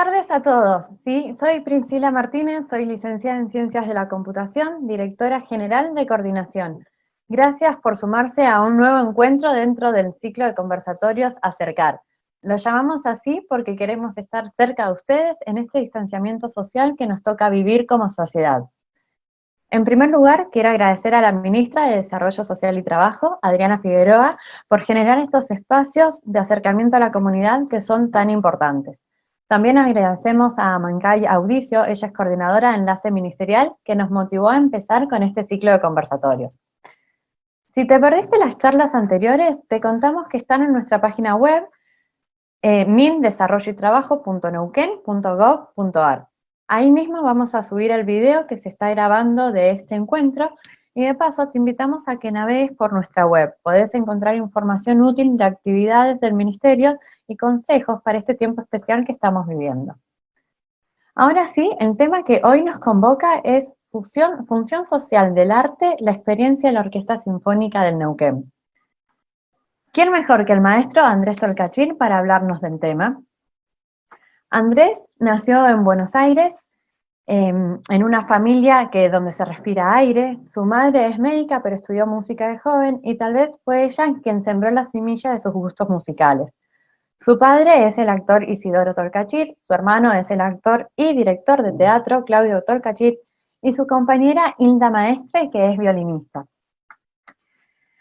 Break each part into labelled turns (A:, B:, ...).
A: tardes a todos. Sí, soy Priscila Martínez, soy licenciada en Ciencias de la Computación, directora general de Coordinación. Gracias por sumarse a un nuevo encuentro dentro del ciclo de conversatorios Acercar. Lo llamamos así porque queremos estar cerca de ustedes en este distanciamiento social que nos toca vivir como sociedad. En primer lugar, quiero agradecer a la Ministra de Desarrollo Social y Trabajo, Adriana Figueroa, por generar estos espacios de acercamiento a la comunidad que son tan importantes. También agradecemos a Mancay Audicio, ella es coordinadora de Enlace Ministerial, que nos motivó a empezar con este ciclo de conversatorios. Si te perdiste las charlas anteriores, te contamos que están en nuestra página web mindesarrolloytrabajo.neuquén.gov.ar. Ahí mismo vamos a subir el video que se está grabando de este encuentro y de paso te invitamos a que navegues por nuestra web. Podés encontrar información útil de actividades del Ministerio y consejos para este tiempo especial que estamos viviendo. Ahora sí, el tema que hoy nos convoca es función social del arte, la experiencia de la Orquesta Sinfónica del Neuquén. ¿Quién mejor que el maestro Andrés Tolcachir para hablarnos del tema? Andrés nació en Buenos Aires, en una familia donde se respira aire. Su madre es médica, pero estudió música de joven, y tal vez fue ella quien sembró la semilla de sus gustos musicales. Su padre es el actor Isidoro Tolcachir, su hermano es el actor y director de teatro Claudio Tolcachir, y su compañera Hilda Maestre, que es violinista.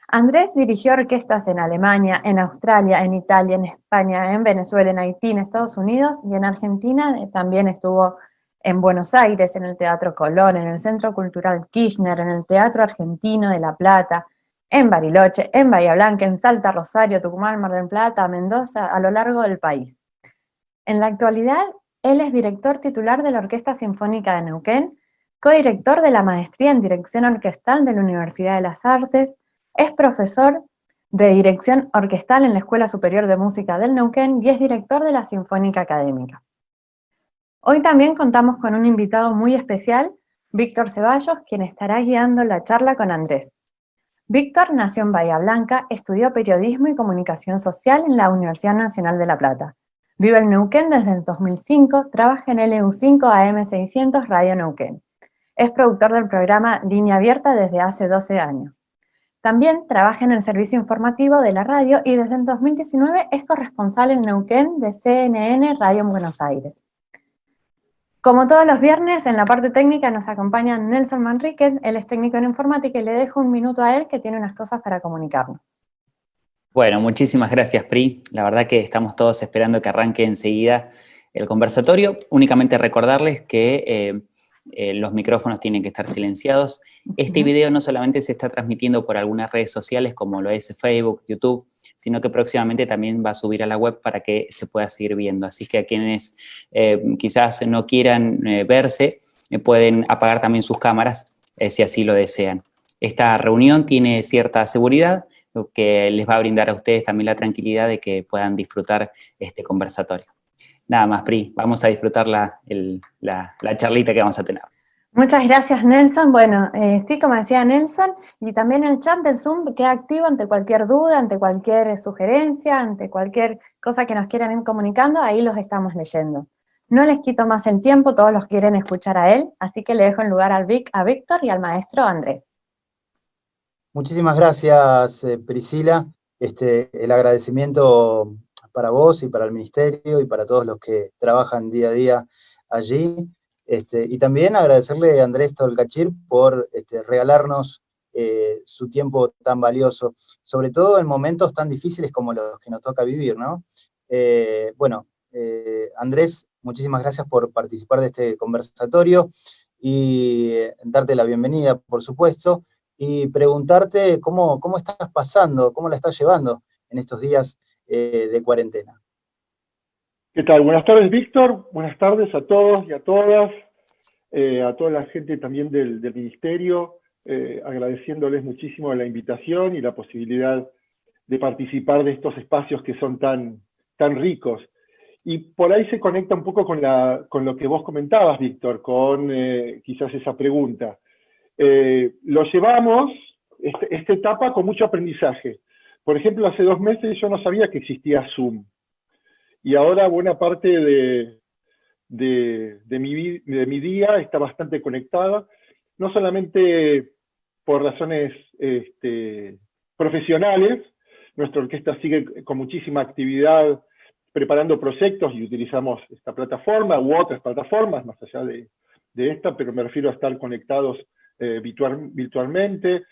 A: Andrés dirigió orquestas en Alemania, en Australia, en Italia, en España, en Venezuela, en Haití, en Estados Unidos, y en Argentina también estuvo en Buenos Aires, en el Teatro Colón, en el Centro Cultural Kirchner, en el Teatro Argentino de La Plata, en Bariloche, en Bahía Blanca, en Salta, Rosario, Tucumán, Mar del Plata, Mendoza, a lo largo del país. En la actualidad, él es director titular de la Orquesta Sinfónica de Neuquén, codirector de la Maestría en Dirección Orquestal de la Universidad de las Artes, es profesor de Dirección Orquestal en la Escuela Superior de Música del Neuquén y es director de la Sinfónica Académica. Hoy también contamos con un invitado muy especial, Víctor Ceballos, quien estará guiando la charla con Andrés. Víctor nació en Bahía Blanca, estudió Periodismo y Comunicación Social en la Universidad Nacional de La Plata. Vive en Neuquén desde el 2005, trabaja en LU5 AM600 Radio Neuquén. Es productor del programa Línea Abierta desde hace 12 años. También trabaja en el servicio informativo de la radio y desde el 2019 es corresponsal en Neuquén de CNN Radio en Buenos Aires. Como todos los viernes, en la parte técnica nos acompaña Nelson Manríquez, él es técnico en informática y le dejo un minuto a él que tiene unas cosas para comunicarnos.
B: Bueno, muchísimas gracias, Pri. La verdad que estamos todos esperando que arranque enseguida el conversatorio. Únicamente recordarles que los micrófonos tienen que estar silenciados. Este video no solamente se está transmitiendo por algunas redes sociales como lo es Facebook, YouTube, sino que próximamente también va a subir a la web para que se pueda seguir viendo. Así que a quienes quizás no quieran verse, pueden apagar también sus cámaras si así lo desean. Esta reunión tiene cierta seguridad, lo que les va a brindar a ustedes también la tranquilidad de que puedan disfrutar este conversatorio. Nada más, Pri, vamos a disfrutar la charlita que vamos a tener.
A: Muchas gracias, Nelson. Bueno, sí, como decía Nelson, y también el chat del Zoom queda activo ante cualquier duda, ante cualquier sugerencia, ante cualquier cosa que nos quieran ir comunicando, ahí los estamos leyendo. No les quito más el tiempo, todos los quieren escuchar a él, así que le dejo el lugar a Víctor y al maestro Andrés.
C: Muchísimas gracias, Priscila. El agradecimiento para vos y para el Ministerio y para todos los que trabajan día a día allí. Y también agradecerle a Andrés Tolcachir por regalarnos su tiempo tan valioso, sobre todo en momentos tan difíciles como los que nos toca vivir, ¿no? Andrés, muchísimas gracias por participar de este conversatorio y darte la bienvenida, por supuesto, y preguntarte cómo estás pasando, cómo la estás llevando en estos días de cuarentena.
D: ¿Qué tal? Buenas tardes, Víctor. Buenas tardes a todos y a todas, a toda la gente también del Ministerio, agradeciéndoles muchísimo la invitación y la posibilidad de participar de estos espacios que son tan ricos. Y por ahí se conecta un poco con lo que vos comentabas, Víctor, con quizás esa pregunta. Lo llevamos, esta etapa, con mucho aprendizaje. Por ejemplo, hace 2 meses yo no sabía que existía Zoom. Y ahora buena parte de mi día está bastante conectada, no solamente por razones profesionales. Nuestra orquesta sigue con muchísima actividad preparando proyectos y utilizamos esta plataforma u otras plataformas, más allá de esta, pero me refiero a estar conectados virtualmente.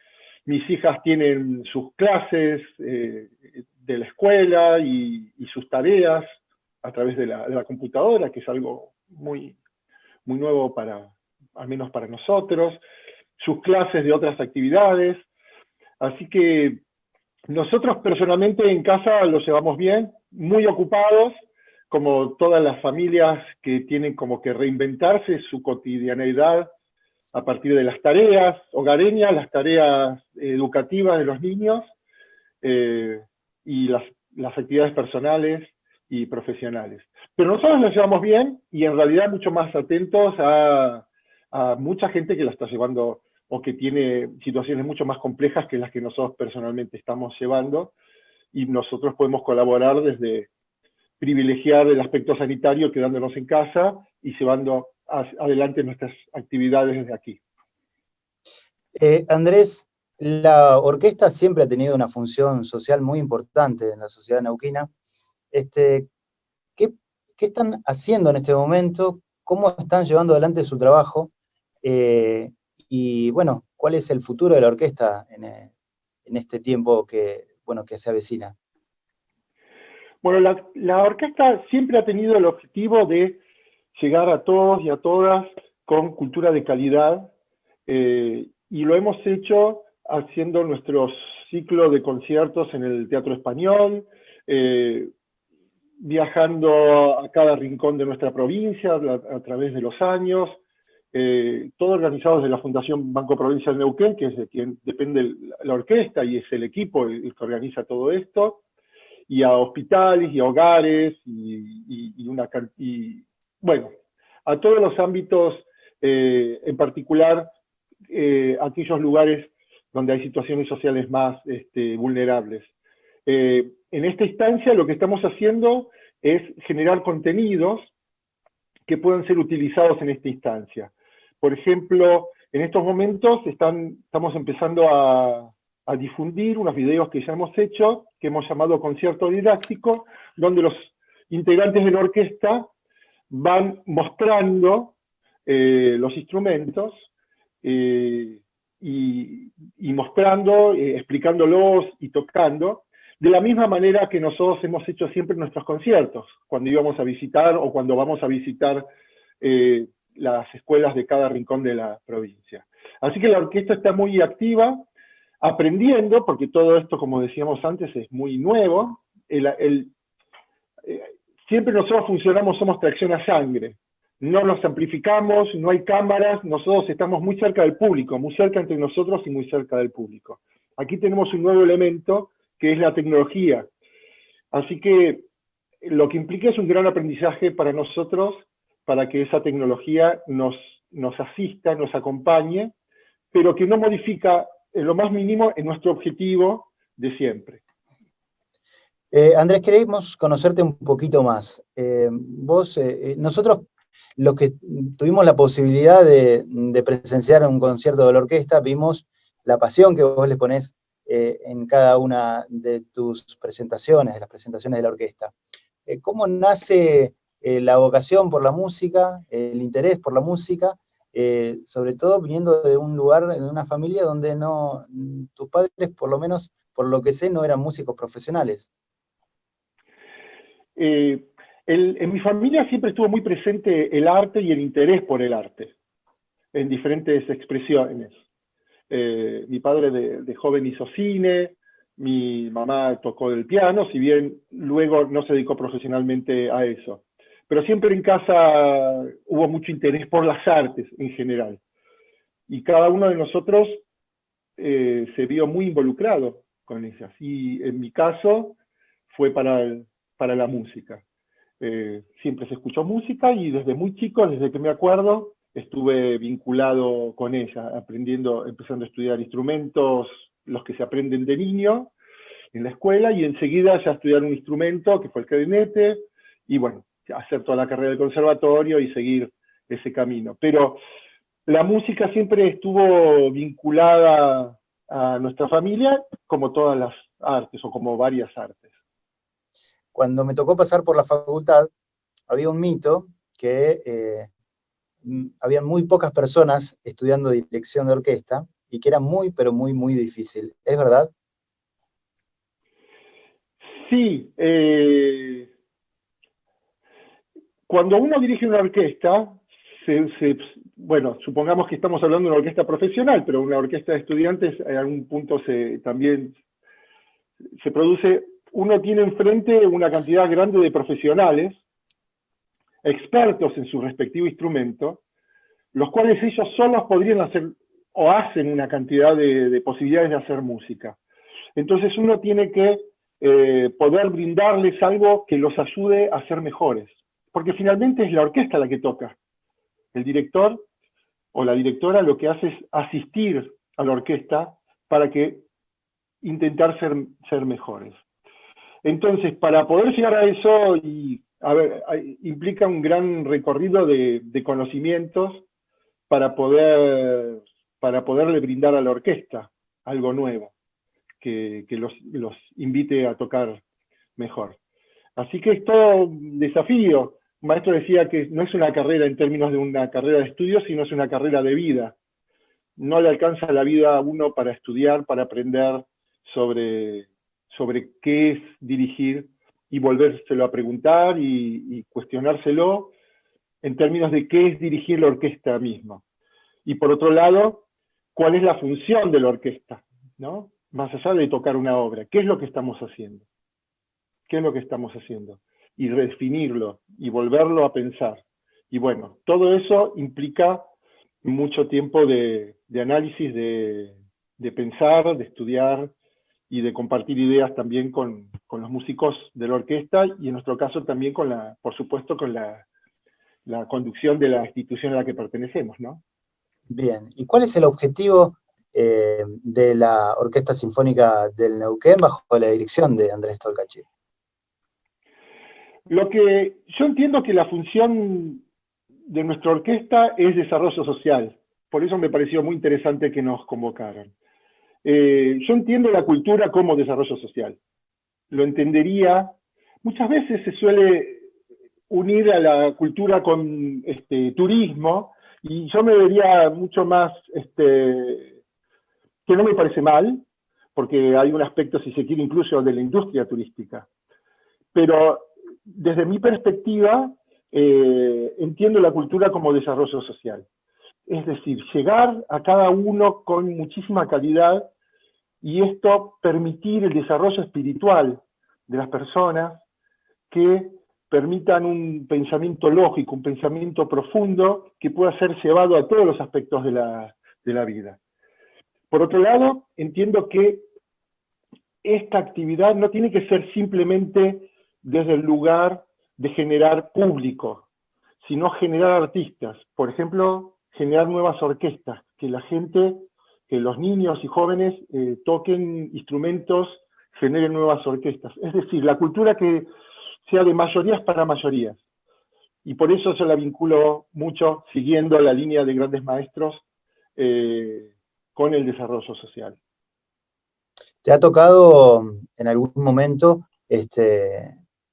D: Mis hijas tienen sus clases de la escuela y sus tareas a través de la computadora, que es algo muy, muy nuevo al menos para nosotros, sus clases de otras actividades. Así que nosotros personalmente en casa lo llevamos bien, muy ocupados, como todas las familias que tienen como que reinventarse su cotidianeidad a partir de las tareas hogareñas, las tareas educativas de los niños y las actividades personales y profesionales. Pero nosotros lo llevamos bien y en realidad mucho más atentos a mucha gente que la está llevando o que tiene situaciones mucho más complejas que las que nosotros personalmente estamos llevando, y nosotros podemos colaborar desde privilegiar el aspecto sanitario quedándonos en casa y llevando adelante nuestras actividades desde aquí.
C: Andrés, la orquesta siempre ha tenido una función social muy importante en la sociedad neuquina. ¿Qué están haciendo en este momento? ¿Cómo están llevando adelante su trabajo? Y bueno, ¿cuál es el futuro de la orquesta en este tiempo que se avecina?
D: Bueno, la orquesta siempre ha tenido el objetivo de llegar a todos y a todas con cultura de calidad, y lo hemos hecho haciendo nuestro ciclo de conciertos en el Teatro Español, viajando a cada rincón de nuestra provincia a través de los años, todo organizado desde la Fundación Banco Provincia del Neuquén, que es de quien depende la orquesta y es el equipo el que organiza todo esto, y a hospitales y a hogares, y bueno, a todos los ámbitos, en particular aquellos lugares donde hay situaciones sociales más vulnerables. En esta instancia lo que estamos haciendo es generar contenidos que puedan ser utilizados en esta instancia. Por ejemplo, en estos momentos estamos empezando a difundir unos videos que ya hemos hecho, que hemos llamado concierto didáctico, donde los integrantes de la orquesta van mostrando los instrumentos y mostrando, explicándolos y tocando, de la misma manera que nosotros hemos hecho siempre en nuestros conciertos, cuando íbamos a visitar o cuando vamos a visitar las escuelas de cada rincón de la provincia. Así que la orquesta está muy activa, aprendiendo, porque todo esto, como decíamos antes, es muy nuevo. Siempre nosotros funcionamos, somos tracción a sangre. No nos amplificamos, no hay cámaras, nosotros estamos muy cerca del público, muy cerca entre nosotros y muy cerca del público. Aquí tenemos un nuevo elemento, que es la tecnología. Así que lo que implica es un gran aprendizaje para nosotros, para que esa tecnología nos asista, nos acompañe, pero que no modifica en lo más mínimo en nuestro objetivo de siempre.
C: Andrés, queremos conocerte un poquito más. Nosotros, los que tuvimos la posibilidad de presenciar un concierto de la orquesta, vimos la pasión que vos le ponés en cada una de tus presentaciones, de las presentaciones de la orquesta. ¿Cómo nace la vocación por la música, el interés por la música, sobre todo viniendo de un lugar, de una familia donde tus padres, por lo menos, por lo que sé, no eran músicos profesionales?
D: En mi familia siempre estuvo muy presente el arte y el interés por el arte, en diferentes expresiones. Mi padre de joven hizo cine, mi mamá tocó el piano, si bien luego no se dedicó profesionalmente a eso. Pero siempre en casa hubo mucho interés por las artes en general. Y cada uno de nosotros se vio muy involucrado con ellas. Y en mi caso fue para la música. Siempre se escuchó música y desde muy chico, desde que me acuerdo, estuve vinculado con ella, empezando a estudiar instrumentos, los que se aprenden de niño, en la escuela, y enseguida ya estudiar un instrumento, que fue el clarinete, y bueno, hacer toda la carrera del conservatorio y seguir ese camino. Pero la música siempre estuvo vinculada a nuestra familia, como todas las artes, o como varias artes.
C: Cuando me tocó pasar por la facultad, había un mito que habían muy pocas personas estudiando dirección de orquesta y que era muy, pero muy, muy difícil. ¿Es verdad?
D: Sí, cuando uno dirige una orquesta, bueno, supongamos que estamos hablando de una orquesta profesional, pero una orquesta de estudiantes en algún punto también se produce, uno tiene enfrente una cantidad grande de profesionales, expertos en su respectivo instrumento, los cuales ellos solos podrían hacer o hacen una cantidad de posibilidades de hacer música. Entonces uno tiene que poder brindarles algo que los ayude a ser mejores, porque finalmente es la orquesta la que toca. El director o la directora lo que hace es asistir a la orquesta para que intentar ser mejores. Entonces, para poder llegar a eso, implica un gran recorrido de conocimientos para poderle brindar a la orquesta algo nuevo, que los invite a tocar mejor. Así que es todo un desafío. Un maestro decía que no es una carrera en términos de una carrera de estudios, sino es una carrera de vida. No le alcanza la vida a uno para estudiar, para aprender sobre qué es dirigir y volvérselo a preguntar y cuestionárselo en términos de qué es dirigir la orquesta misma. Y por otro lado, cuál es la función de la orquesta, ¿no? Más allá de tocar una obra, ¿qué es lo que estamos haciendo? ¿Qué es lo que estamos haciendo? Y redefinirlo, y volverlo a pensar. Y bueno, todo eso implica mucho tiempo de análisis, de pensar, de estudiar, y de compartir ideas también con los músicos de la orquesta, y en nuestro caso también por supuesto, con la conducción de la institución a la que pertenecemos, ¿no?
C: Bien. ¿Y cuál es el objetivo de la Orquesta Sinfónica del Neuquén bajo la dirección de Andrés Tolcachir?
D: Lo que yo entiendo que la función de nuestra orquesta es desarrollo social. Por eso me pareció muy interesante que nos convocaran. Yo entiendo la cultura como desarrollo social. Lo entendería, muchas veces se suele unir a la cultura con turismo, y yo me vería mucho más, que no me parece mal, porque hay un aspecto, si se quiere, incluso de la industria turística. Pero desde mi perspectiva, entiendo la cultura como desarrollo social. Es decir, llegar a cada uno con muchísima calidad, y esto permitir el desarrollo espiritual de las personas, que permitan un pensamiento lógico, un pensamiento profundo, que pueda ser llevado a todos los aspectos de la vida. Por otro lado, entiendo que esta actividad no tiene que ser simplemente desde el lugar de generar público, sino generar artistas. Por ejemplo, generar nuevas orquestas, que la gente, que los niños y jóvenes toquen instrumentos, generen nuevas orquestas. Es decir, la cultura que sea de mayorías para mayorías. Y por eso yo la vinculo mucho, siguiendo la línea de grandes maestros, con el desarrollo social.
C: ¿Te ha tocado en algún momento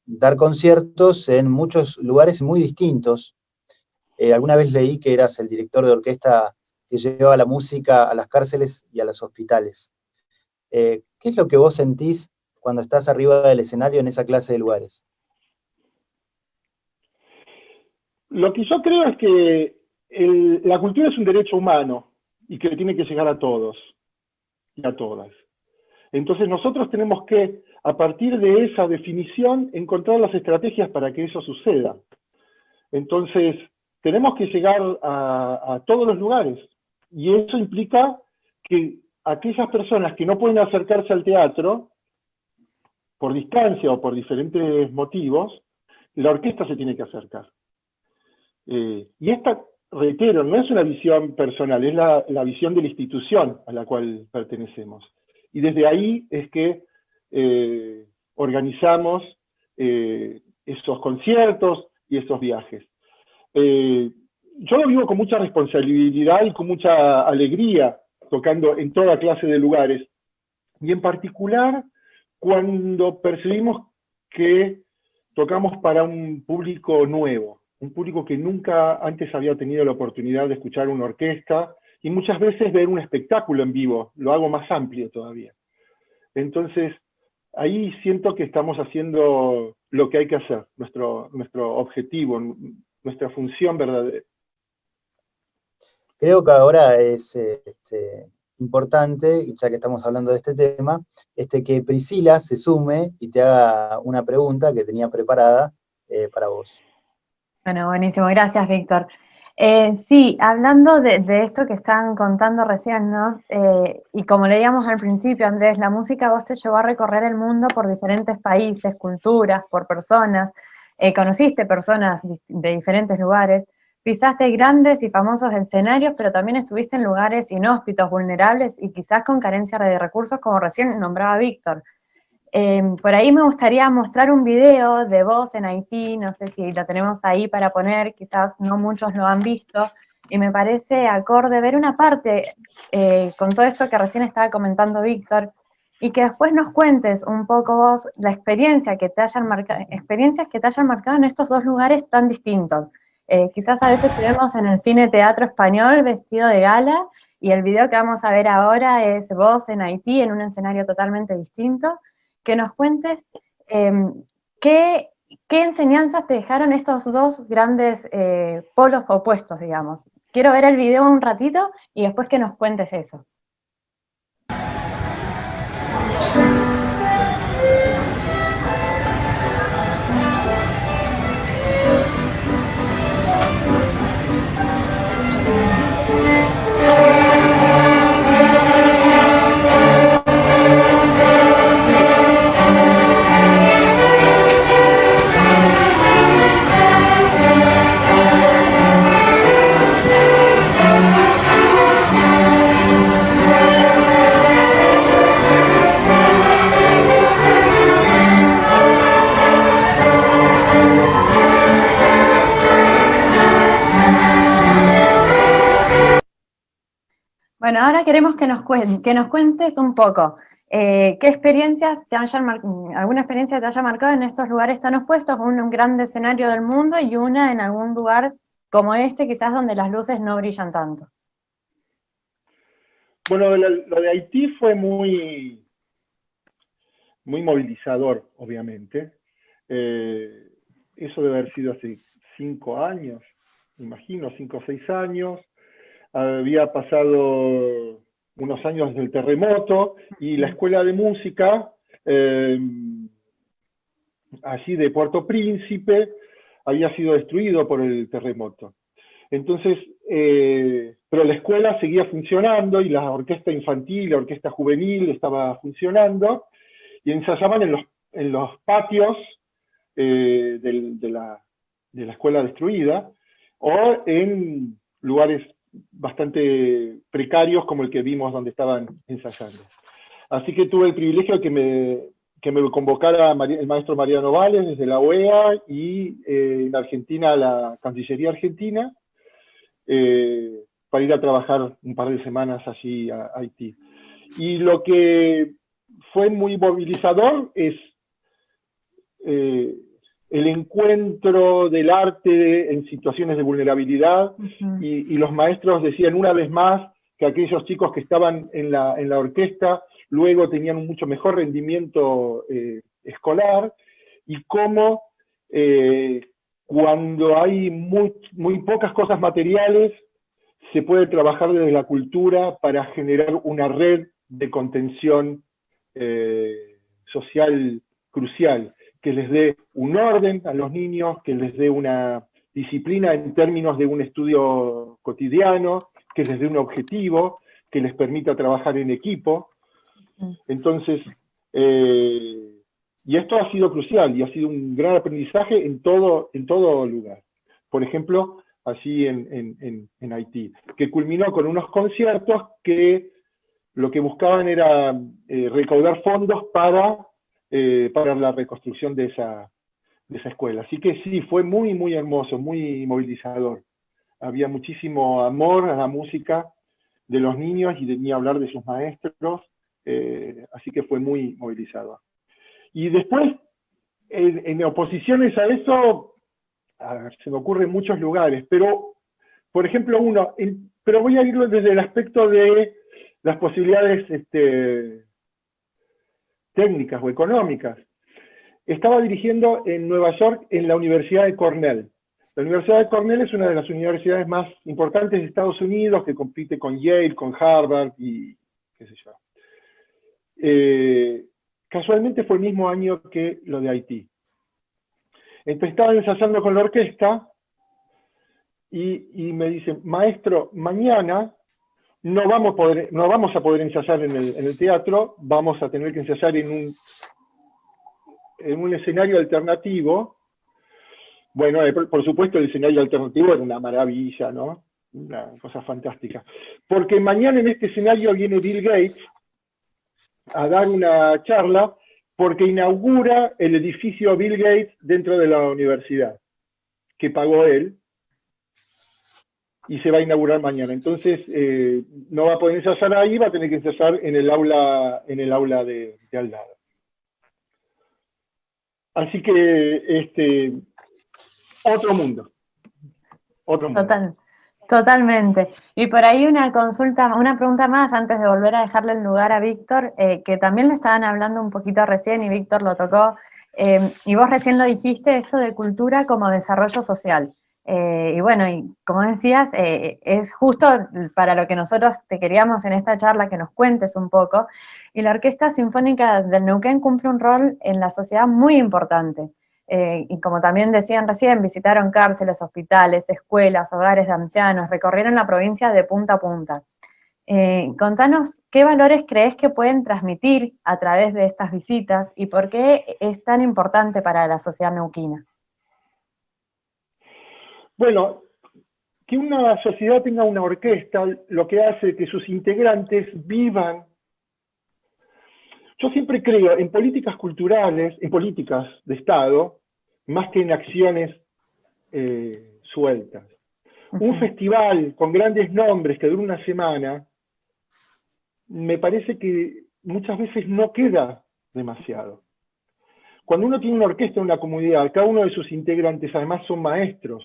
C: dar conciertos en muchos lugares muy distintos? Alguna vez leí que eras el director de orquesta que llevaba la música a las cárceles y a los hospitales. ¿Qué es lo que vos sentís cuando estás arriba del escenario en esa clase de lugares?
D: Lo que yo creo es que la cultura es un derecho humano y que tiene que llegar a todos y a todas. Entonces nosotros tenemos que, a partir de esa definición, encontrar las estrategias para que eso suceda. Entonces, tenemos que llegar a todos los lugares, y eso implica que aquellas personas que no pueden acercarse al teatro, por distancia o por diferentes motivos, la orquesta se tiene que acercar. Y esta, reitero, no es una visión personal, es la visión de la institución a la cual pertenecemos. Y desde ahí es que organizamos esos conciertos y esos viajes. Yo lo vivo con mucha responsabilidad y con mucha alegría, tocando en toda clase de lugares, y en particular cuando percibimos que tocamos para un público nuevo, un público que nunca antes había tenido la oportunidad de escuchar una orquesta, y muchas veces ver un espectáculo en vivo, lo hago más amplio todavía. Entonces, ahí siento que estamos haciendo lo que hay que hacer, nuestro objetivo, nuestra función verdadera.
C: Creo que ahora es importante, ya que estamos hablando de este tema, que Priscila se sume y te haga una pregunta que tenía preparada para vos.
A: Bueno, buenísimo, gracias, Víctor. Sí, hablando de esto que están contando recién, ¿no? Y como leíamos al principio, Andrés, la música a vos te llevó a recorrer el mundo por diferentes países, culturas, por personas, conociste personas de diferentes lugares, pisaste grandes y famosos escenarios, pero también estuviste en lugares inhóspitos, vulnerables y quizás con carencia de recursos, como recién nombraba Víctor. Por ahí me gustaría mostrar un video de vos en Haití, no sé si lo tenemos ahí para poner, quizás no muchos lo han visto, y me parece acorde ver una parte con todo esto que recién estaba comentando Víctor, y que después nos cuentes un poco vos la experiencia que te hayan marcado, experiencias que te hayan marcado en estos dos lugares tan distintos. Quizás a veces te vemos en el cine teatro español vestido de gala, y el video que vamos a ver ahora es vos en Haití en un escenario totalmente distinto. Que nos cuentes qué enseñanzas te dejaron estos dos grandes polos opuestos, digamos. Quiero ver el video un ratito y después que nos cuentes eso. Bueno, ahora queremos que nos cuentes un poco qué experiencias alguna experiencia te haya marcado en estos lugares tan opuestos, un gran escenario del mundo y una en algún lugar como este, quizás donde las luces no brillan tanto.
D: Bueno, lo de Haití fue muy movilizador, obviamente. Eso debe haber sido hace 5 años, me imagino, 5 o 6 años. Había pasado unos años desde el terremoto y la escuela de música, allí de Puerto Príncipe, había sido destruido por el terremoto. Entonces, pero la escuela seguía funcionando y la orquesta infantil, la orquesta juvenil estaba funcionando y ensayaban en los patios de la escuela destruida o en lugares bastante precarios como el que vimos donde estaban ensayando. Así que tuve el privilegio de que me convocara el maestro Mariano Valles desde la OEA y en Argentina la Cancillería Argentina para ir a trabajar un par de semanas allí a Haití. Y lo que fue muy movilizador es el encuentro del arte en situaciones de vulnerabilidad, y los maestros decían una vez más que aquellos chicos que estaban en la orquesta luego tenían un mucho mejor rendimiento escolar, y cómo cuando hay muy pocas cosas materiales se puede trabajar desde la cultura para generar una red de contención social crucial, que les dé un orden a los niños, que les dé una disciplina en términos de un estudio cotidiano, que les dé un objetivo, que les permita trabajar en equipo. Entonces, y esto ha sido crucial y ha sido un gran aprendizaje en todo lugar. Por ejemplo, allí en Haití, que culminó con unos conciertos que lo que buscaban era recaudar fondos para la reconstrucción de esa escuela. Así que sí, fue muy, muy hermoso, muy movilizador. Había muchísimo amor a la música de los niños y de ni hablar de sus maestros, así que fue muy movilizador. Y después, en oposiciones a eso, a ver, se me ocurren muchos lugares, pero, por ejemplo, pero voy a irlo desde el aspecto de las posibilidades técnicas o económicas. Estaba dirigiendo en Nueva York en la Universidad de Cornell. La Universidad de Cornell es una de las universidades más importantes de Estados Unidos, que compite con Yale, con Harvard y qué sé yo. Casualmente fue el mismo año que lo de Haití. Entonces estaba ensayando con la orquesta y me dicen, maestro, mañana no vamos a poder ensayar en el teatro, vamos a tener que ensayar en un escenario alternativo. Bueno, por supuesto el escenario alternativo era una maravilla, ¿no? Una cosa fantástica. Porque mañana en este escenario viene Bill Gates a dar una charla porque inaugura el edificio Bill Gates dentro de la universidad, que pagó él, y se va a inaugurar mañana. Entonces, no va a poder ensayar ahí, va a tener que ensayar en el aula de al lado. Así que, otro mundo.
A: Totalmente. Y por ahí una pregunta más antes de volver a dejarle el lugar a Víctor, que también le estaban hablando un poquito recién y Víctor lo tocó, y vos recién lo dijiste, esto de cultura como desarrollo social. Y bueno, y como decías, es justo para lo que nosotros te queríamos en esta charla que nos cuentes un poco, y la Orquesta Sinfónica del Neuquén cumple un rol en la sociedad muy importante. Y como también decían recién, visitaron cárceles, hospitales, escuelas, hogares de ancianos, recorrieron la provincia de punta a punta. Contanos qué valores crees que pueden transmitir a través de estas visitas y por qué es tan importante para la sociedad neuquina.
D: Bueno, que una sociedad tenga una orquesta, lo que hace que sus integrantes vivan. Yo siempre creo en políticas culturales, en políticas de Estado, más que en acciones sueltas. Un festival con grandes nombres que dura una semana, me parece que muchas veces no queda demasiado. Cuando uno tiene una orquesta en una comunidad, cada uno de sus integrantes además son maestros.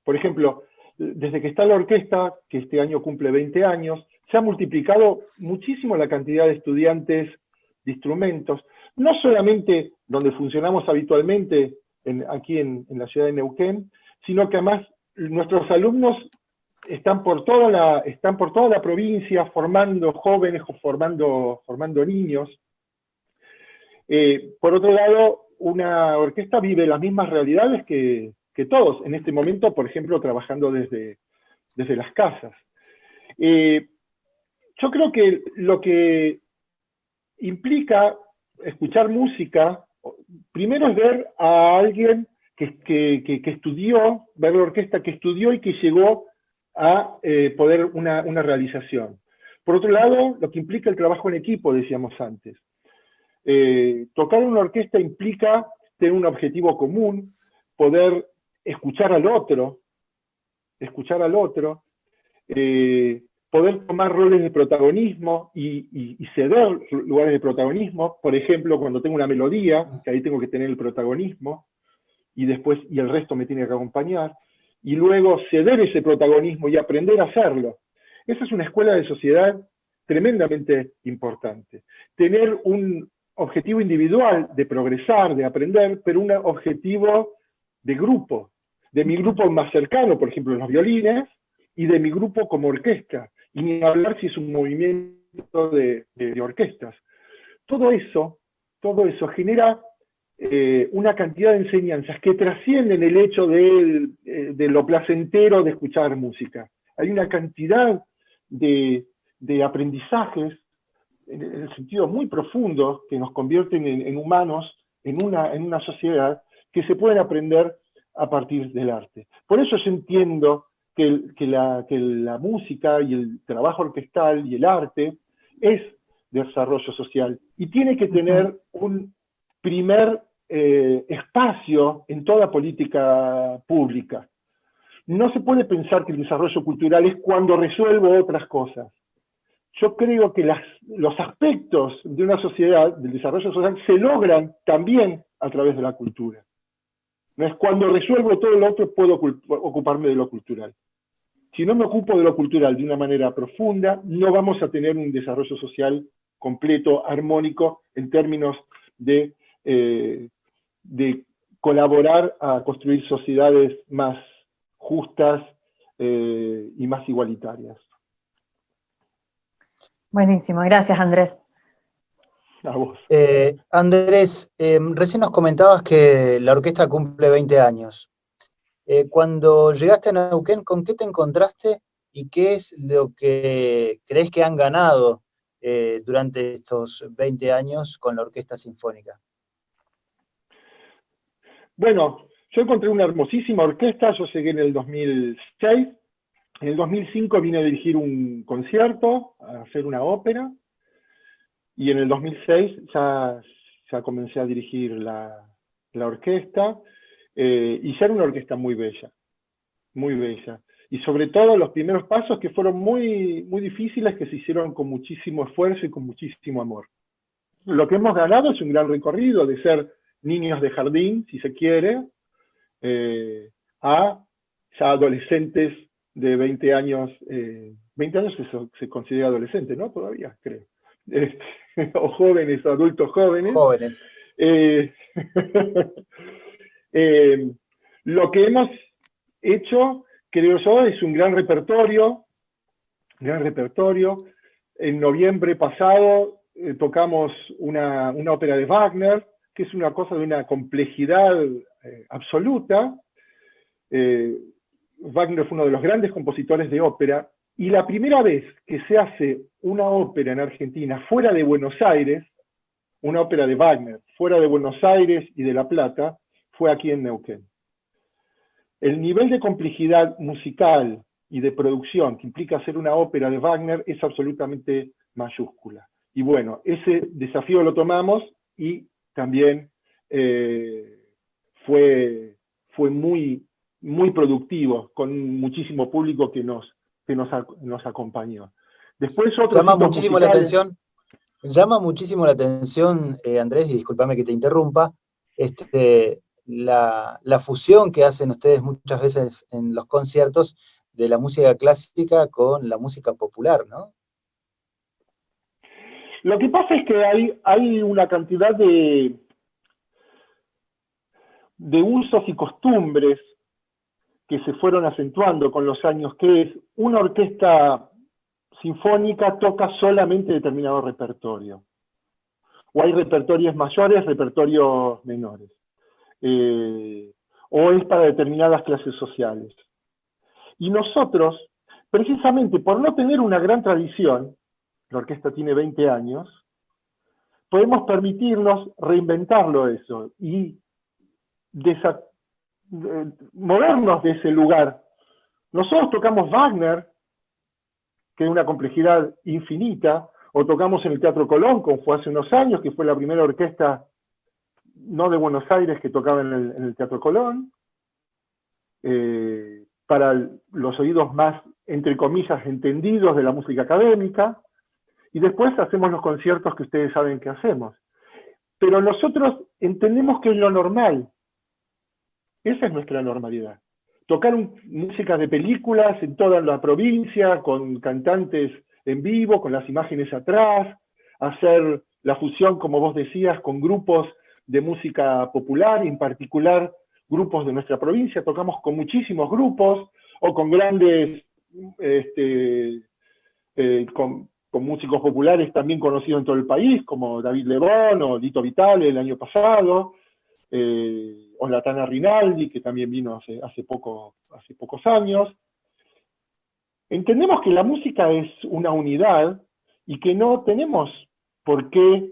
D: Por ejemplo, desde que está la orquesta, que este año cumple 20 años, se ha multiplicado muchísimo la cantidad de estudiantes de instrumentos, no solamente donde funcionamos habitualmente, aquí en la ciudad de Neuquén, sino que además nuestros alumnos están por toda la provincia formando jóvenes o formando niños. Por otro lado, una orquesta vive las mismas realidades que todos, en este momento, por ejemplo, trabajando desde las casas. Yo creo que lo que implica escuchar música, primero es ver a alguien que estudió, ver la orquesta que estudió y que llegó a poder una realización. Por otro lado, lo que implica el trabajo en equipo, decíamos antes. Tocar una orquesta implica tener un objetivo común, poder escuchar al otro, poder tomar roles de protagonismo y ceder lugares de protagonismo. Por ejemplo, cuando tengo una melodía, que ahí tengo que tener el protagonismo, y el resto me tiene que acompañar, y luego ceder ese protagonismo y aprender a hacerlo. Esa es una escuela de sociedad tremendamente importante. Tener un objetivo individual de progresar, de aprender, pero un objetivo de grupo, de mi grupo más cercano, por ejemplo, los violines, y de mi grupo como orquesta, y ni hablar si es un movimiento de orquestas. Todo eso genera una cantidad de enseñanzas que trascienden el hecho de lo placentero de escuchar música. Hay una cantidad de aprendizajes en el sentido muy profundo que nos convierten en humanos, en una sociedad, que se pueden aprender a partir del arte. Por eso yo entiendo que la música y el trabajo orquestal y el arte es desarrollo social y tiene que tener un primer espacio en toda política pública. No se puede pensar que el desarrollo cultural es cuando resuelvo otras cosas. Yo creo que los aspectos de una sociedad, del desarrollo social, se logran también a través de la cultura. No es cuando resuelvo todo lo otro puedo ocuparme de lo cultural. Si no me ocupo de lo cultural de una manera profunda, no vamos a tener un desarrollo social completo, armónico, en términos de colaborar a construir sociedades más justas y más igualitarias.
A: Buenísimo, gracias Andrés.
D: A vos.
C: Andrés, recién nos comentabas que la orquesta cumple 20 años. Cuando llegaste a Neuquén, ¿con qué te encontraste y qué es lo que crees que han ganado durante estos 20 años con la Orquesta Sinfónica?
D: Bueno, yo encontré una hermosísima orquesta, yo llegué en el 2006, en el 2005 vine a dirigir un concierto, a hacer una ópera, y en el 2006 ya comencé a dirigir la orquesta, y ya era una orquesta muy bella, muy bella. Y sobre todo los primeros pasos que fueron muy, muy difíciles, que se hicieron con muchísimo esfuerzo y con muchísimo amor. Lo que hemos ganado es un gran recorrido de ser niños de jardín, si se quiere, a ya adolescentes de 20 años, 20 años se considera adolescente, ¿no? Todavía, creo. O jóvenes, adultos jóvenes.
C: Jóvenes.
D: Lo que hemos hecho, creo yo, es un gran repertorio. En noviembre pasado tocamos una ópera de Wagner, que es una cosa de una complejidad absoluta. Wagner fue uno de los grandes compositores de ópera, y la primera vez que se hace una ópera en Argentina fuera de Buenos Aires, una ópera de Wagner, fuera de Buenos Aires y de La Plata, fue aquí en Neuquén. El nivel de complejidad musical y de producción que implica hacer una ópera de Wagner es absolutamente mayúscula. Y bueno, ese desafío lo tomamos y también fue muy, muy productivo, con muchísimo público que nos acompañó. Después
C: Llama muchísimo la atención, Andrés, y discúlpame que te interrumpa, la fusión que hacen ustedes muchas veces en los conciertos de la música clásica con la música popular, ¿no?
D: Lo que pasa es que hay una cantidad de usos y costumbres que se fueron acentuando con los años, que es una orquesta sinfónica toca solamente determinado repertorio. O hay repertorios mayores, repertorios menores. O es para determinadas clases sociales. Y nosotros, precisamente por no tener una gran tradición, la orquesta tiene 20 años, podemos permitirnos reinventarlo eso y movernos de ese lugar. Nosotros tocamos Wagner, que es una complejidad infinita, o tocamos en el Teatro Colón, como fue hace unos años, que fue la primera orquesta no de Buenos Aires que tocaba en el Teatro Colón, para los oídos más, entre comillas, entendidos de la música académica, y después hacemos los conciertos que ustedes saben que hacemos. Pero nosotros entendemos que es lo normal. Esa es nuestra normalidad. Tocar música de películas en toda la provincia, con cantantes en vivo, con las imágenes atrás, hacer la fusión, como vos decías, con grupos de música popular, en particular grupos de nuestra provincia. Tocamos con muchísimos grupos, o con grandes, con músicos populares también conocidos en todo el país, como David Lebón o Lito Vitale el año pasado, o Latana Rinaldi, que también vino hace pocos años. Entendemos que la música es una unidad y que no tenemos por qué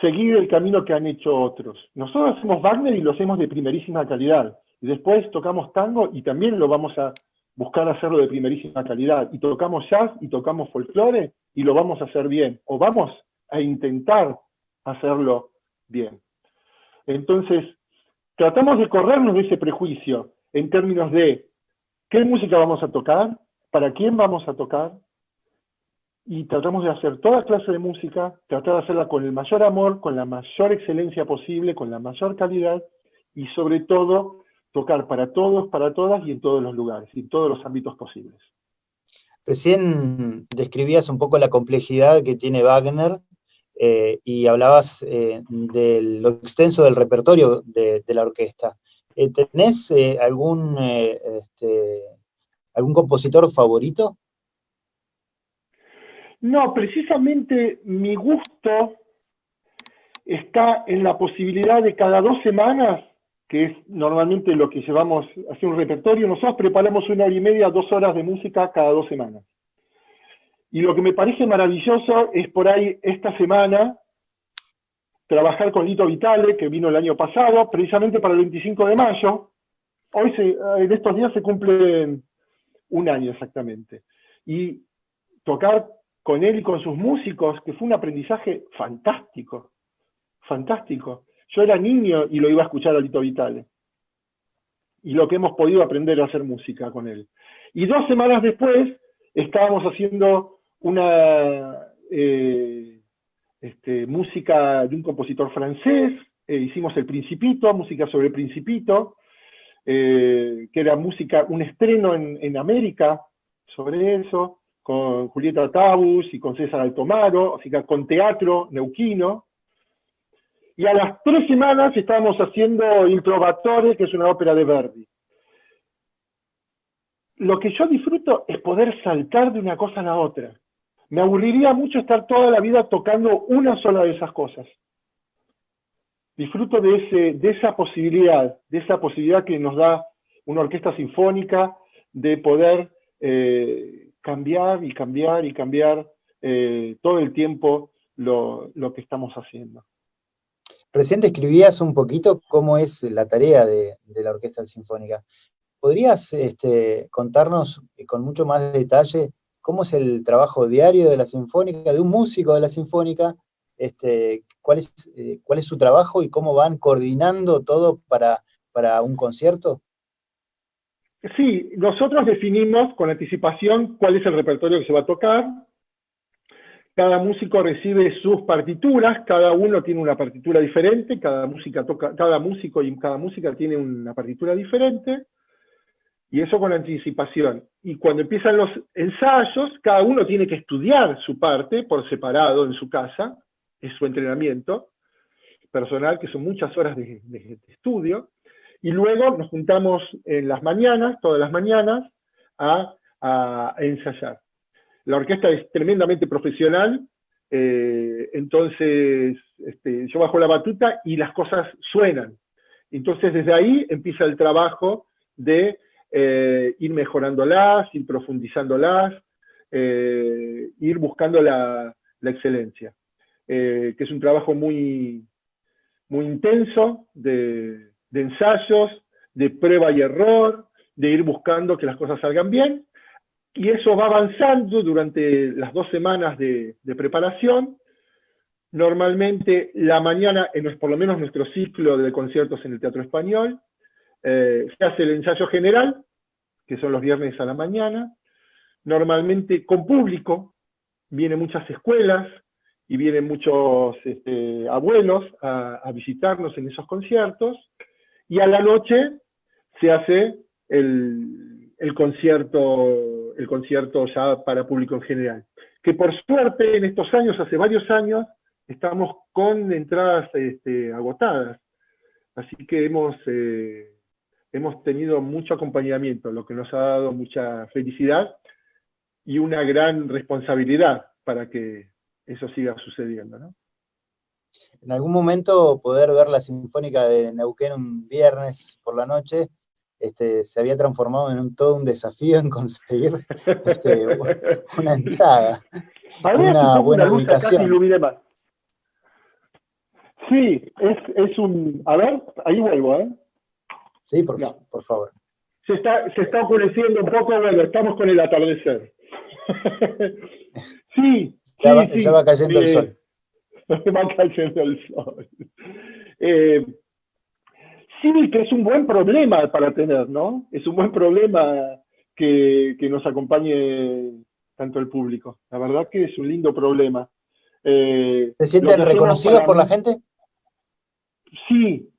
D: seguir el camino que han hecho otros. Nosotros hacemos Wagner y lo hacemos de primerísima calidad. Y después tocamos tango y también lo vamos a buscar hacerlo de primerísima calidad. Y tocamos jazz y tocamos folclore y lo vamos a hacer bien. O vamos a intentar hacerlo Bien. Entonces, tratamos de corrernos de ese prejuicio en términos de qué música vamos a tocar, para quién vamos a tocar, y tratamos de hacer toda clase de música, tratar de hacerla con el mayor amor, con la mayor excelencia posible, con la mayor calidad, y sobre todo, tocar para todos, para todas, y en todos los lugares, y en todos los ámbitos posibles.
C: Recién describías un poco la complejidad que tiene Wagner, y hablabas de lo extenso del repertorio de la orquesta. ¿Tenés algún compositor favorito?
D: No, precisamente mi gusto está en la posibilidad de cada 2 semanas, que es normalmente lo que llevamos a hacer un repertorio. Nosotros preparamos 1 hora y media, 2 horas de música cada 2 semanas. Y lo que me parece maravilloso es por ahí esta semana trabajar con Lito Vitale, que vino el año pasado, precisamente para el 25 de mayo. Hoy, en estos días, se cumple 1 año exactamente. Y tocar con él y con sus músicos, que fue un aprendizaje fantástico, fantástico. Yo era niño y lo iba a escuchar a Lito Vitale. Y lo que hemos podido aprender a hacer música con él. Y 2 semanas después, estábamos haciendo una música de un compositor francés, hicimos El Principito, música sobre El Principito, que era música, un estreno en América sobre eso, con Julieta Tabus y con César Altomaro, así que con teatro neuquino. Y a las 3 semanas estábamos haciendo Il Trovatore, que es una ópera de Verdi. Lo que yo disfruto es poder saltar de una cosa a la otra. Me aburriría mucho estar toda la vida tocando una sola de esas cosas. Disfruto de esa posibilidad que nos da una orquesta sinfónica, de poder cambiar y cambiar y cambiar todo el tiempo lo que estamos haciendo.
C: Recién describías un poquito cómo es la tarea de la orquesta sinfónica. ¿Podrías contarnos con mucho más detalle cómo es el trabajo diario de la sinfónica, de un músico de la sinfónica? ¿Cuál es su trabajo y cómo van coordinando todo para un concierto?
D: Sí, nosotros definimos con anticipación cuál es el repertorio que se va a tocar. Cada músico recibe sus partituras, cada uno tiene una partitura diferente, cada músico y cada música tiene una partitura diferente, y eso con anticipación. Y cuando empiezan los ensayos, cada uno tiene que estudiar su parte por separado en su casa, es su entrenamiento personal, que son muchas horas de estudio, y luego nos juntamos en las mañanas, todas las mañanas, a ensayar. La orquesta es tremendamente profesional, entonces yo bajo la batuta y las cosas suenan. Entonces desde ahí empieza el trabajo de ir mejorándolas, ir profundizándolas, ir buscando la excelencia. Que es un trabajo muy, muy intenso de ensayos, de prueba y error, de ir buscando que las cosas salgan bien, y eso va avanzando durante las 2 semanas de preparación. Normalmente la mañana, por lo menos nuestro ciclo de conciertos en el Teatro Español, se hace el ensayo general, que son los viernes a la mañana, normalmente con público, vienen muchas escuelas y vienen muchos abuelos a visitarnos en esos conciertos, y a la noche se hace el concierto ya para público en general. Que por suerte en estos años, hace varios años, estamos con entradas agotadas. Así que hemos tenido mucho acompañamiento, lo que nos ha dado mucha felicidad y una gran responsabilidad para que eso siga sucediendo, ¿no?
C: En algún momento poder ver la Sinfónica de Neuquén un viernes por la noche se había transformado en todo un desafío en conseguir una entrada, una buena ubicación.
D: Más. Sí, es un... A ver, ahí vuelvo, ¿eh?
C: Sí, por favor.
D: Se está oscureciendo un poco, bueno, estamos con el atardecer. Sí,
C: ya va cayendo el sol.
D: va cayendo el sol. Sí, que es un buen problema para tener, ¿no? Es un buen problema que nos acompañe tanto el público. La verdad que es un lindo problema.
C: ¿Se
D: Lo
C: sienten
D: que hacemos
C: reconocidos por la gente?
D: Sí,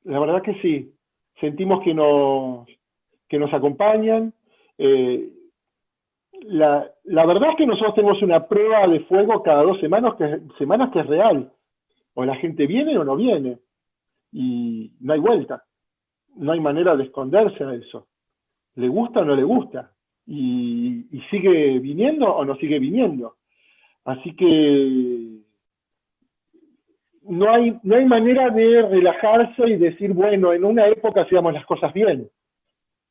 D: la verdad que sí. Sentimos que nos acompañan. La verdad es que nosotros tenemos una prueba de fuego cada 2 semanas que es real. O la gente viene o no viene. Y no hay vuelta. No hay manera de esconderse a eso. ¿Le gusta o no le gusta? Y sigue viniendo o no sigue viniendo. Así que no hay manera de relajarse y decir, bueno, en una época hacíamos las cosas bien.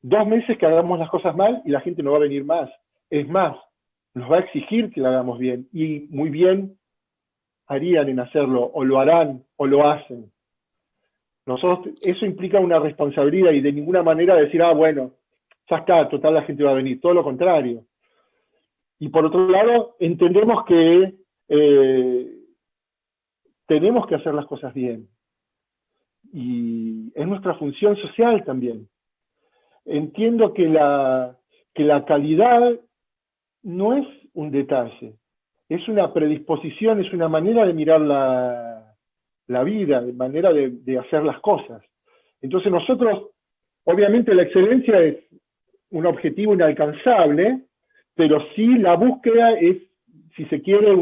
D: 2 meses que hagamos las cosas mal y la gente no va a venir más. Es más, nos va a exigir que la hagamos bien. Y muy bien harían en hacerlo, o lo harán, o lo hacen. Nosotros, eso implica una responsabilidad y de ninguna manera decir, bueno, ya está, total la gente va a venir. Todo lo contrario. Y por otro lado, entendemos que tenemos que hacer las cosas bien. Y es nuestra función social también. Entiendo que la calidad no es un detalle, es una predisposición, es una manera de mirar la vida, de manera de hacer las cosas. Entonces nosotros, obviamente la excelencia es un objetivo inalcanzable, pero sí la búsqueda es, si se quiere,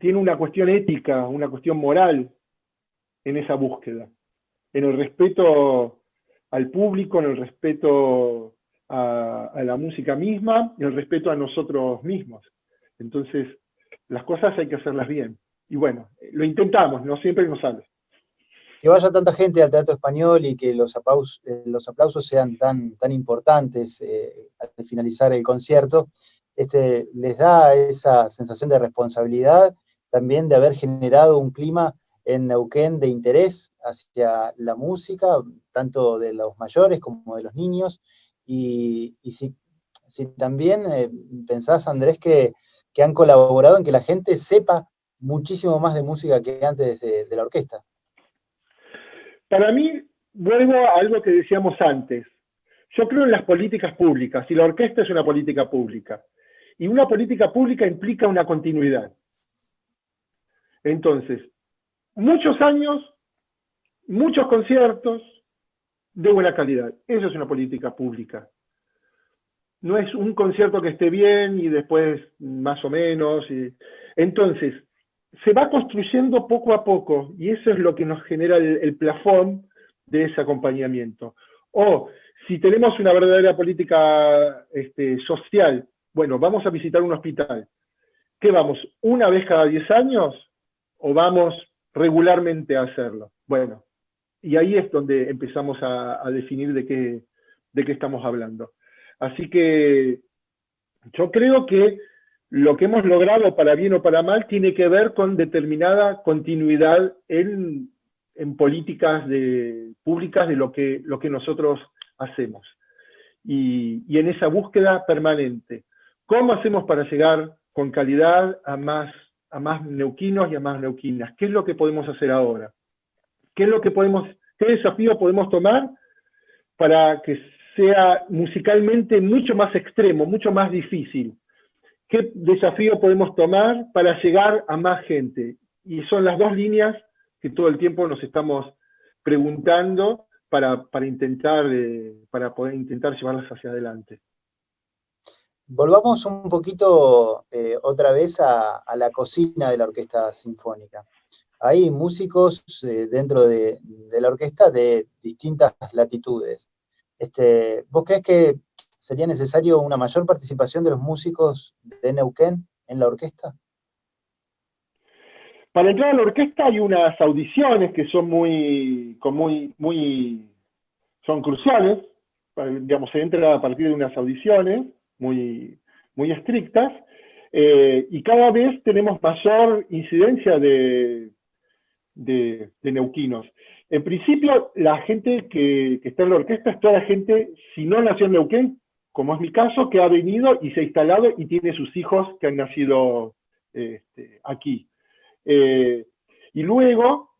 D: tiene una cuestión ética, una cuestión moral en esa búsqueda, en el respeto al público, en el respeto a la música misma, en el respeto a nosotros mismos. Entonces, las cosas hay que hacerlas bien. Y bueno, lo intentamos, no siempre nos sale.
C: Que vaya tanta gente al Teatro Español y que los aplausos sean tan importantes al finalizar el concierto, les da esa sensación de responsabilidad, también de haber generado un clima en Neuquén de interés hacia la música, tanto de los mayores como de los niños, y si también pensás, Andrés, que han colaborado en que la gente sepa muchísimo más de música que antes de la orquesta.
D: Para mí, vuelvo a algo que decíamos antes. Yo creo en las políticas públicas, y la orquesta es una política pública. Y una política pública implica una continuidad. Entonces, muchos años, muchos conciertos de buena calidad. Eso es una política pública. No es un concierto que esté bien y después más o menos. Entonces, se va construyendo poco a poco y eso es lo que nos genera el plafón de ese acompañamiento. O si tenemos una verdadera política social, bueno, vamos a visitar un hospital. ¿Qué vamos? ¿Una vez cada 10 años? ¿O vamos regularmente a hacerlo? Bueno, y ahí es donde empezamos a definir de qué estamos hablando. Así que yo creo que lo que hemos logrado, para bien o para mal, tiene que ver con determinada continuidad en políticas públicas de lo que nosotros hacemos. Y en esa búsqueda permanente. ¿Cómo hacemos para llegar con calidad a más neuquinos y a más neuquinas? ¿Qué es lo que podemos hacer ahora? ¿Qué desafío podemos tomar para que sea musicalmente mucho más extremo, mucho más difícil? ¿Qué desafío podemos tomar para llegar a más gente? Y son las 2 líneas que todo el tiempo nos estamos preguntando para poder intentar llevarlas hacia adelante.
C: Volvamos un poquito otra vez a la cocina de la Orquesta Sinfónica. Hay músicos dentro de la orquesta de distintas latitudes. ¿Vos crees que sería necesario una mayor participación de los músicos de Neuquén en la orquesta?
D: Para entrar a la orquesta hay unas audiciones que son son cruciales. Digamos, se entra a partir de unas audiciones muy estrictas, y cada vez tenemos mayor incidencia de neuquinos. En principio, la gente que está en la orquesta es toda la gente, si no nació en Neuquén, como es mi caso, que ha venido y se ha instalado y tiene sus hijos que han nacido aquí. Y luego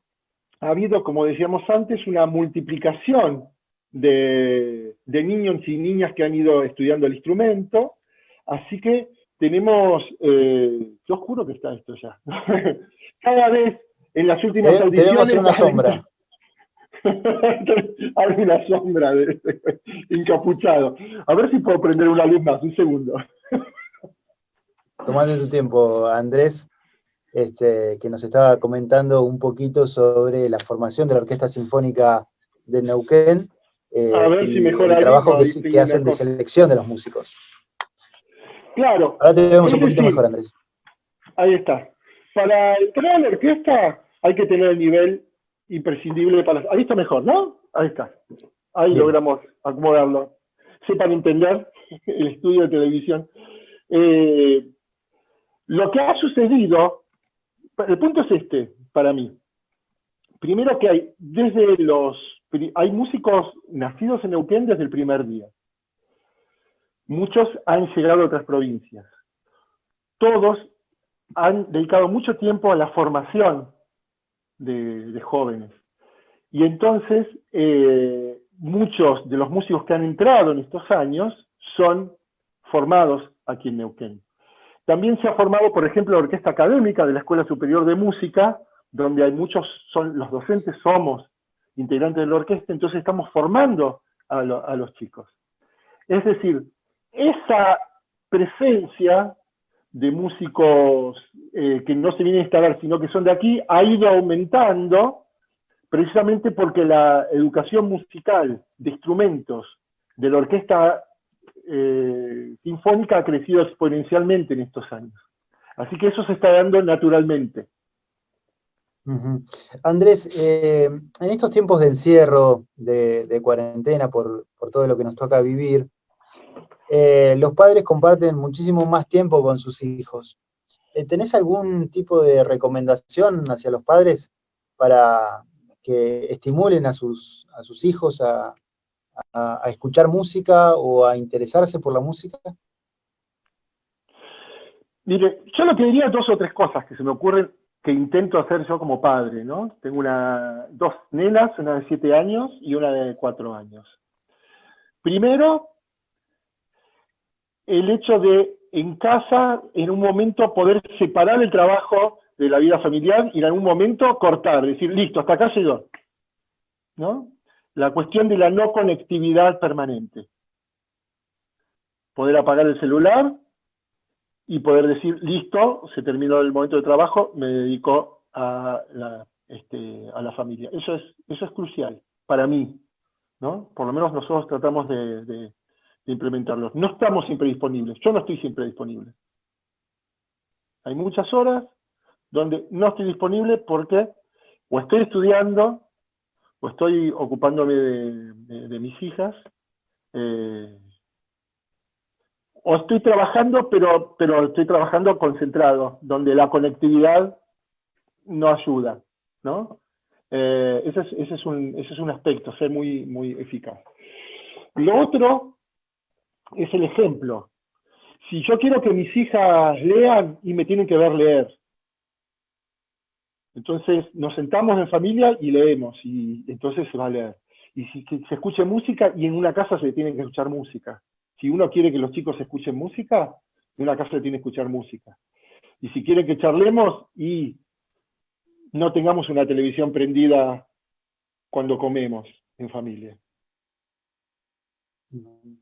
D: ha habido, como decíamos antes, una multiplicación de niños y niñas que han ido estudiando el instrumento, así que tenemos, yo juro que está esto ya, cada vez en las últimas audiciones...
C: Debemos ser una sombra.
D: Hay una sombra de encapuchado. A ver si puedo prender una luz más, un segundo.
C: Tomando tu tiempo, Andrés, que nos estaba comentando un poquito sobre la formación de la Orquesta Sinfónica de Neuquén
D: A ver si
C: y
D: mejor
C: el
D: ahí,
C: trabajo
D: no, ahí
C: que hacen de
D: mejor.
C: selección de los músicos.
D: Claro.
C: Ahora te vemos un poquito
D: decir,
C: mejor, Andrés.
D: Ahí está. Para entrar a la orquesta hay que tener el nivel imprescindible para... Ahí está mejor, ¿no? Ahí está. Ahí
C: Bien.
D: logramos acomodarlo. Sepan entender el estudio de televisión. Lo que ha sucedido, el punto es para mí. Primero que hay músicos nacidos en Neuquén desde el primer día. Muchos han llegado a otras provincias. Todos han dedicado mucho tiempo a la formación de jóvenes. Y entonces, muchos de los músicos que han entrado en estos años son formados aquí en Neuquén. También se ha formado, por ejemplo, la Orquesta Académica de la Escuela Superior de Música, donde hay muchos, los docentes somos integrantes de la orquesta, entonces estamos formando a los chicos. Es decir, esa presencia de músicos que no se vienen a instalar, sino que son de aquí, ha ido aumentando precisamente porque la educación musical de instrumentos de la orquesta sinfónica ha crecido exponencialmente en estos años. Así que eso se está dando naturalmente.
C: Andrés, en estos tiempos de encierro, de cuarentena, por todo lo que nos toca vivir, los padres comparten muchísimo más tiempo con sus hijos. ¿Tenés algún tipo de recomendación hacia los padres para que estimulen a sus hijos a escuchar música o a interesarse por la música?
D: Mire, yo lo que diría 2 o 3 cosas que se me ocurren que intento hacer yo como padre, ¿no? Tengo 2 nenas, una de 7 años y una de 4 años. Primero, el hecho de en casa, en un momento, poder separar el trabajo de la vida familiar y en algún momento cortar, decir, listo, hasta acá llegó, ¿no? La cuestión de la no conectividad permanente. Poder apagar el celular y poder decir, listo, se terminó el momento de trabajo, me dedico a la familia. Eso es crucial para mí, ¿no? Por lo menos nosotros tratamos de implementarlo. No estamos siempre disponibles, yo no estoy siempre disponible. Hay muchas horas donde no estoy disponible porque o estoy estudiando, o estoy ocupándome de mis hijas, o estoy trabajando, pero estoy trabajando concentrado, donde la conectividad no ayuda, ¿no? Ese es un aspecto, ser muy, muy eficaz. Lo otro es el ejemplo. Si yo quiero que mis hijas lean, y me tienen que ver leer. Entonces nos sentamos en familia y leemos, y entonces se va a leer. Y si se escuche música, y en una casa se tiene que escuchar música. Si uno quiere que los chicos escuchen música, en una casa se tiene que escuchar música. Y si quieren que charlemos, y no tengamos una televisión prendida cuando comemos en familia.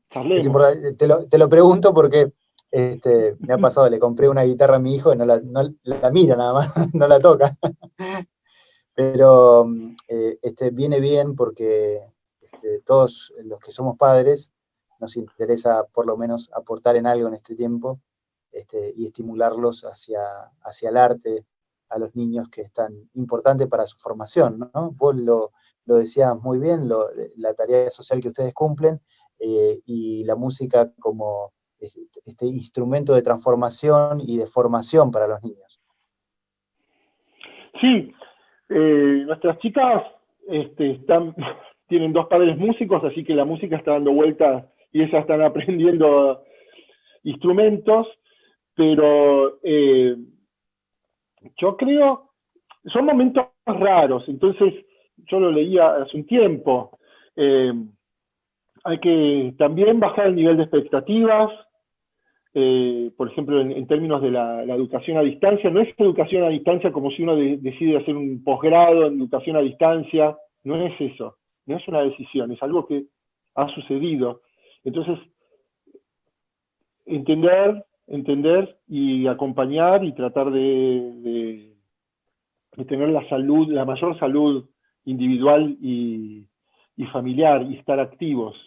C: Es importante, te lo pregunto porque me ha pasado, le compré una guitarra a mi hijo y no la mira nada más, no la toca. Pero viene bien porque todos los que somos padres nos interesa por lo menos aportar en algo en este tiempo y estimularlos hacia el arte, a los niños, que es tan importante para su formación, ¿no? Vos lo decías muy bien, la tarea social que ustedes cumplen, y la música como este instrumento de transformación y de formación para los niños.
D: Sí, nuestras chicas tienen 2 padres músicos, así que la música está dando vueltas y ellas están aprendiendo instrumentos, pero yo creo, son momentos raros, entonces yo lo leía hace un tiempo, hay que también bajar el nivel de expectativas, por ejemplo, en términos de la educación a distancia, no es educación a distancia como si uno decide hacer un posgrado en educación a distancia, no es eso, no es una decisión, es algo que ha sucedido. Entonces, entender y acompañar y tratar de tener la salud, la mayor salud individual y familiar, y estar activos.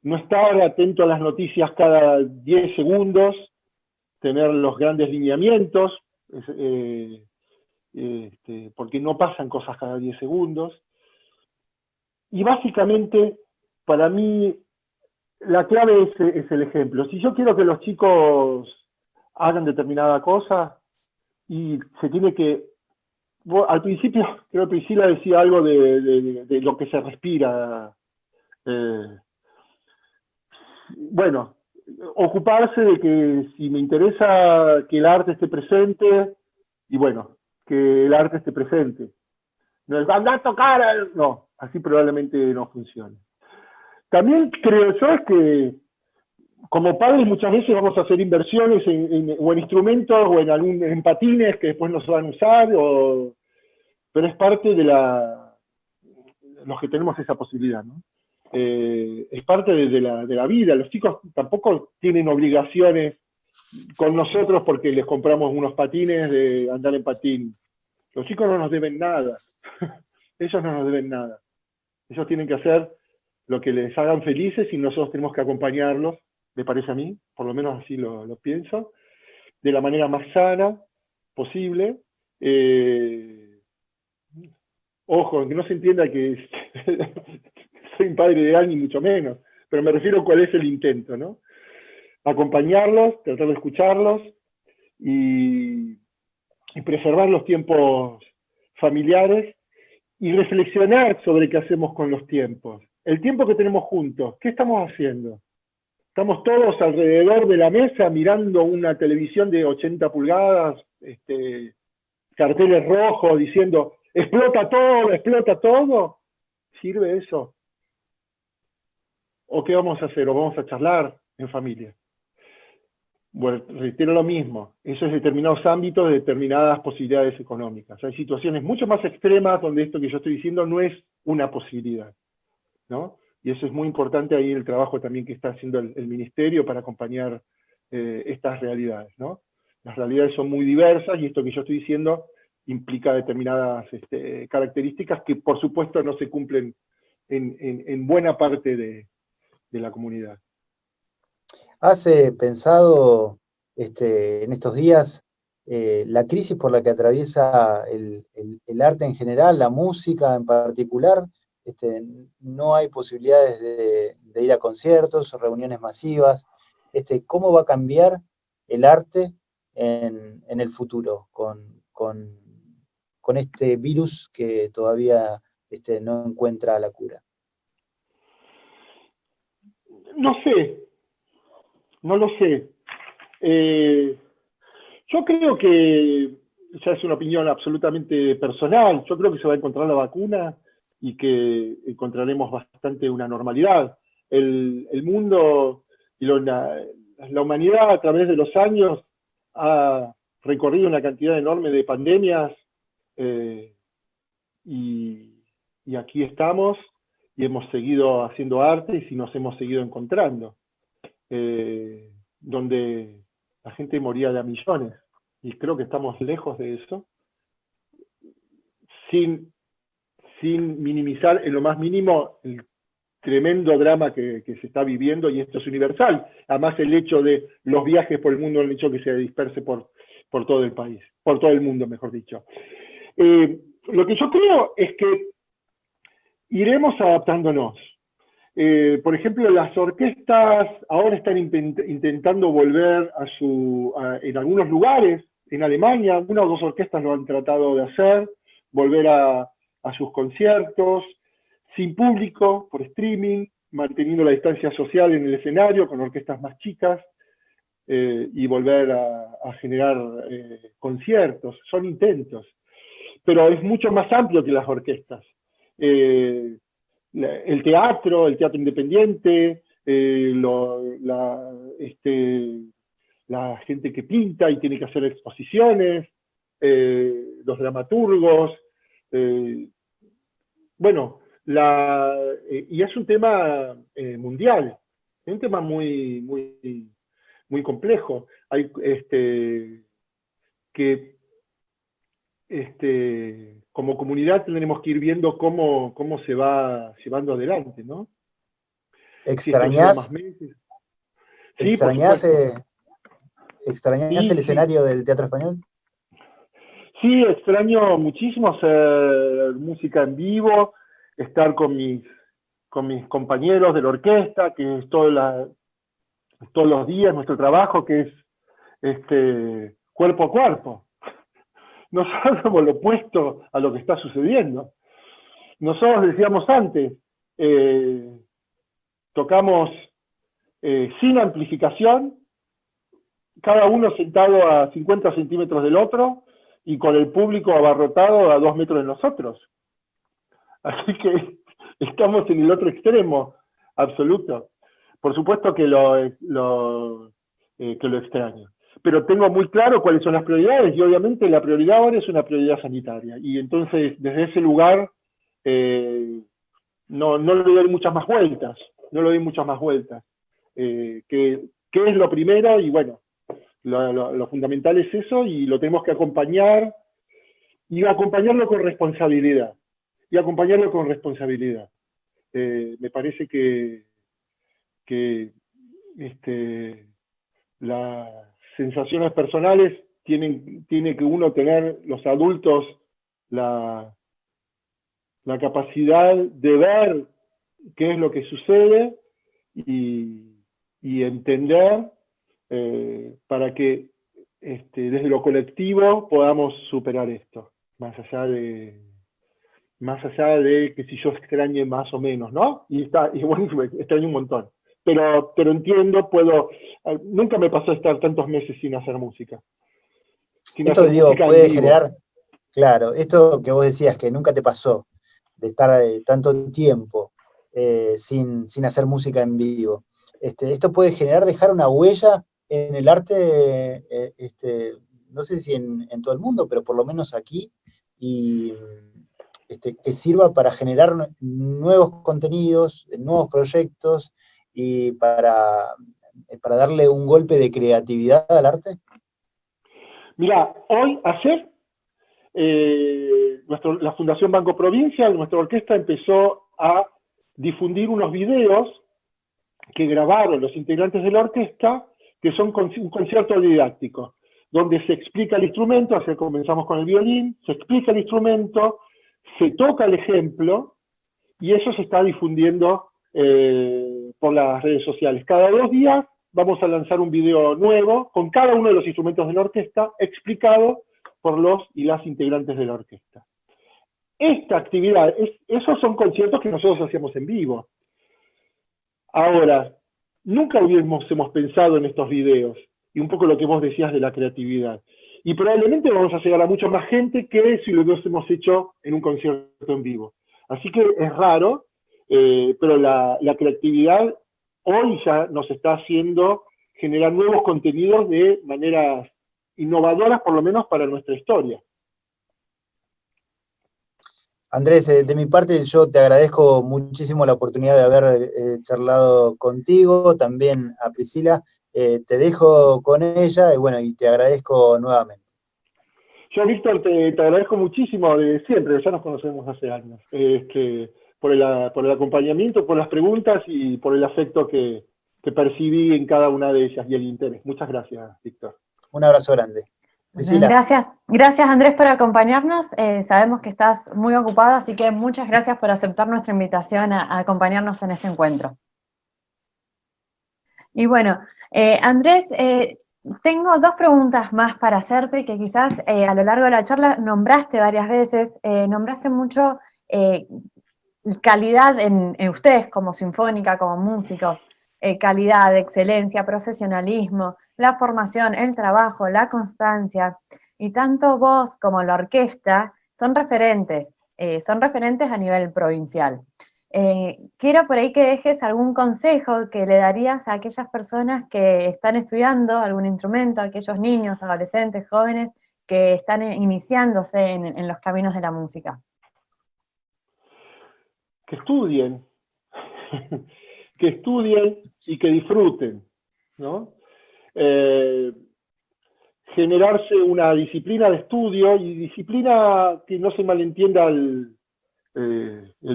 D: No estar atento a las noticias cada 10 segundos, tener los grandes lineamientos, porque no pasan cosas cada 10 segundos. Y básicamente, para mí, la clave es el ejemplo. Si yo quiero que los chicos hagan determinada cosa, y se tiene que... Al principio, creo que Priscila decía algo de lo que se respira. Bueno, ocuparse de que si me interesa que el arte esté presente, y bueno, que el arte esté presente. No es andar a tocar, no, así probablemente no funcione. También creo yo es que como padres muchas veces vamos a hacer inversiones o en instrumentos o en patines que después no se van a usar, pero es parte de los que tenemos esa posibilidad, ¿no? Es parte de la vida. Los chicos tampoco tienen obligaciones con nosotros porque les compramos unos patines de andar en patín. Los chicos no nos deben nada. Ellos no nos deben nada. Ellos tienen que hacer lo que les hagan felices y nosotros tenemos que acompañarlos, me parece a mí, por lo menos así lo pienso, de la manera más sana posible. Ojo, que no se entienda que soy un padre ideal ni mucho menos, pero me refiero a cuál es el intento, ¿no? Acompañarlos, tratar de escucharlos y preservar los tiempos familiares y reflexionar sobre qué hacemos con los tiempos. El tiempo que tenemos juntos, ¿qué estamos haciendo? Estamos todos alrededor de la mesa mirando una televisión de 80 pulgadas, carteles rojos diciendo explota todo. ¿Sirve eso? ¿O qué vamos a hacer? ¿O vamos a charlar en familia? Bueno, reitero lo mismo, eso es determinados ámbitos de determinadas posibilidades económicas. Hay situaciones mucho más extremas donde esto que yo estoy diciendo no es una posibilidad, ¿no? Y eso es muy importante ahí el trabajo también que está haciendo el Ministerio para acompañar estas realidades, ¿no? Las realidades son muy diversas y esto que yo estoy diciendo implica determinadas características que por supuesto no se cumplen en buena parte de la comunidad.
C: ¿Has pensado en estos días la crisis por la que atraviesa el arte en general, la música en particular? No hay posibilidades de ir a conciertos o reuniones masivas. ¿Cómo va a cambiar el arte en el futuro con este virus que todavía no encuentra la cura?
D: No sé, no lo sé. Yo creo que, ya es una opinión absolutamente personal, yo creo que se va a encontrar la vacuna y que encontraremos bastante una normalidad. El mundo y la humanidad a través de los años ha recorrido una cantidad enorme de pandemias y aquí estamos y hemos seguido haciendo arte y nos hemos seguido encontrando. Donde la gente moría de a millones, y creo que estamos lejos de eso, sin minimizar en lo más mínimo el tremendo drama que se está viviendo, y esto es universal. Además, el hecho de los viajes por el mundo han hecho que se disperse por todo el país, por todo el mundo, mejor dicho. Lo que yo creo es que iremos adaptándonos. Por ejemplo, las orquestas ahora están intentando volver en algunos lugares, en Alemania, una o dos orquestas lo han tratado de hacer, volver a sus conciertos. sin público, por streaming, manteniendo la distancia social en el escenario, con orquestas más chicas, y volver a generar conciertos. Son intentos, pero es mucho más amplio que las orquestas. El teatro independiente, la gente que pinta y tiene que hacer exposiciones, los dramaturgos, bueno, y es un tema mundial, es un tema muy, muy, muy complejo. Hay como comunidad tendremos que ir viendo cómo se va llevando adelante, ¿no?
C: ¿Extrañás,
D: Sí, por supuesto.
C: ¿Extrañás el escenario del Teatro Español?
D: Sí, extraño muchísimo hacer música en vivo, estar con mis compañeros de la orquesta, que es todos los días nuestro trabajo, que es cuerpo a cuerpo. Nosotros somos lo opuesto a lo que está sucediendo. Nosotros decíamos antes, tocamos sin amplificación, cada uno sentado a 50 centímetros del otro, y con el público abarrotado a 2 metros de nosotros. Así que estamos en el otro extremo absoluto. Por supuesto que lo extraño. Pero tengo muy claro cuáles son las prioridades, y obviamente la prioridad ahora es una prioridad sanitaria. Y entonces, desde ese lugar, no le doy muchas más vueltas. No le doy muchas más vueltas. ¿Qué es lo primero? Y bueno, lo fundamental es eso, y lo tenemos que acompañar, y acompañarlo con responsabilidad. Me parece que las sensaciones personales tiene que uno tener, los adultos, la capacidad de ver qué es lo que sucede y entender para que desde lo colectivo podamos superar esto, más allá de que si yo extrañe más o menos, ¿no? Y bueno, extraño un montón. Pero entiendo, nunca me pasó estar tantos meses sin hacer música.
C: Esto, digo, puede generar, claro, esto que vos decías, que nunca te pasó, de estar tanto tiempo sin hacer música en vivo. Esto puede dejar una huella en el arte, no sé si en todo el mundo, pero por lo menos aquí, y que sirva para generar nuevos contenidos, nuevos proyectos, y para darle un golpe de creatividad al arte.
D: Mira, ayer, la Fundación Banco Provincia, nuestra orquesta, empezó a difundir unos videos que grabaron los integrantes de la orquesta, que son un concierto didáctico, donde se explica el instrumento. Así comenzamos con el violín, se explica el instrumento, se toca el ejemplo, y eso se está difundiendo por las redes sociales. Cada 2 días vamos a lanzar un video nuevo con cada uno de los instrumentos de la orquesta, explicado por los y las integrantes de la orquesta. Esta actividad, esos son conciertos que nosotros hacíamos en vivo. Ahora, nunca hemos pensado en estos videos, y un poco lo que vos decías de la creatividad. Y probablemente vamos a llegar a mucha más gente que si lo hubiésemos hecho en un concierto en vivo. Así que es raro, pero la creatividad hoy ya nos está haciendo generar nuevos contenidos de maneras innovadoras, por lo menos para nuestra historia.
C: Andrés, de mi parte yo te agradezco muchísimo la oportunidad de haber charlado contigo, también a Priscila. Te dejo con ella, y bueno, y te agradezco nuevamente.
D: Yo, Víctor, te agradezco muchísimo de siempre, ya nos conocemos hace años, por el acompañamiento, por las preguntas y por el afecto que percibí en cada una de ellas y el interés. Muchas gracias, Víctor.
C: Un abrazo grande. Priscila.
A: Gracias Andrés por acompañarnos. Sabemos que estás muy ocupado, así que muchas gracias por aceptar nuestra invitación a acompañarnos en este encuentro. Y bueno, Andrés, tengo 2 preguntas más para hacerte, que quizás a lo largo de la charla nombraste varias veces. Nombraste mucho calidad en ustedes como sinfónica, como músicos, calidad, excelencia, profesionalismo, la formación, el trabajo, la constancia, y tanto vos como la orquesta son referentes a nivel provincial. Quiero por ahí que dejes algún consejo que le darías a aquellas personas que están estudiando algún instrumento, a aquellos niños, adolescentes, jóvenes que están iniciándose en los caminos de la música.
D: Que estudien, que estudien y que disfruten, ¿no? Generarse una disciplina de estudio, y disciplina que no se malentienda el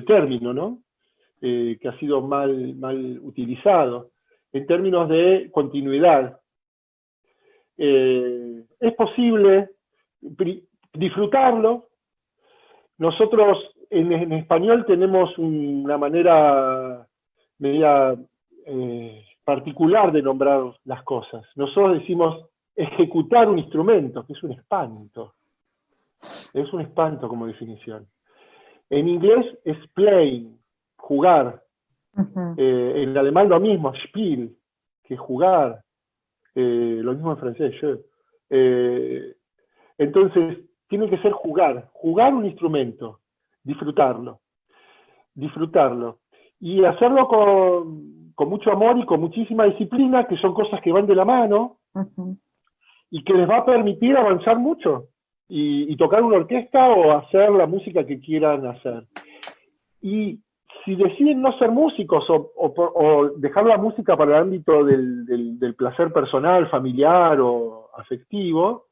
D: término, ¿no? Que ha sido mal utilizado, en términos de continuidad. Es posible disfrutarlo. Nosotros en español tenemos una manera media particular de nombrar las cosas. Nosotros decimos ejecutar un instrumento, que es un espanto. Es un espanto como definición. En inglés es playing, jugar. En alemán lo mismo, Spiel, que es jugar. Lo mismo en francés, je. Entonces, tiene que ser jugar un instrumento, disfrutarlo. Y hacerlo con mucho amor y con muchísima disciplina, que son cosas que van de la mano, y que les va a permitir avanzar mucho, y tocar una orquesta o hacer la música que quieran hacer. Y si deciden no ser músicos o dejar la música para el ámbito del placer personal, familiar o afectivo,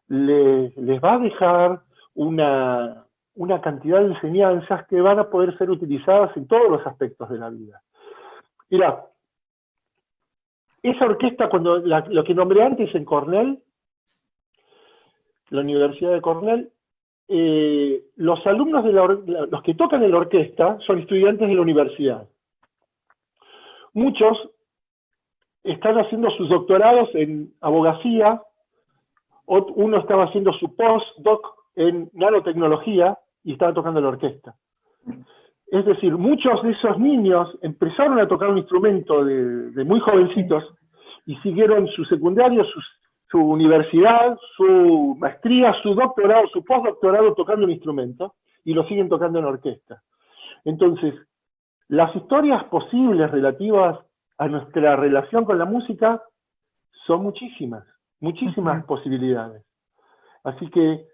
D: les va a dejar una cantidad de enseñanzas que van a poder ser utilizadas en todos los aspectos de la vida. Mira, esa orquesta, cuando lo que nombré antes en Cornell, la Universidad de Cornell, los alumnos los que tocan en la orquesta son estudiantes de la universidad. Muchos están haciendo sus doctorados en abogacía, uno estaba haciendo su postdoc en nanotecnología y estaba tocando en la orquesta. Es decir, muchos de esos niños empezaron a tocar un instrumento de muy jovencitos y siguieron su secundario, su universidad, su maestría, su doctorado, su postdoctorado tocando un instrumento, y lo siguen tocando en orquesta. Entonces, las historias posibles relativas a nuestra relación con la música son muchísimas posibilidades. Así que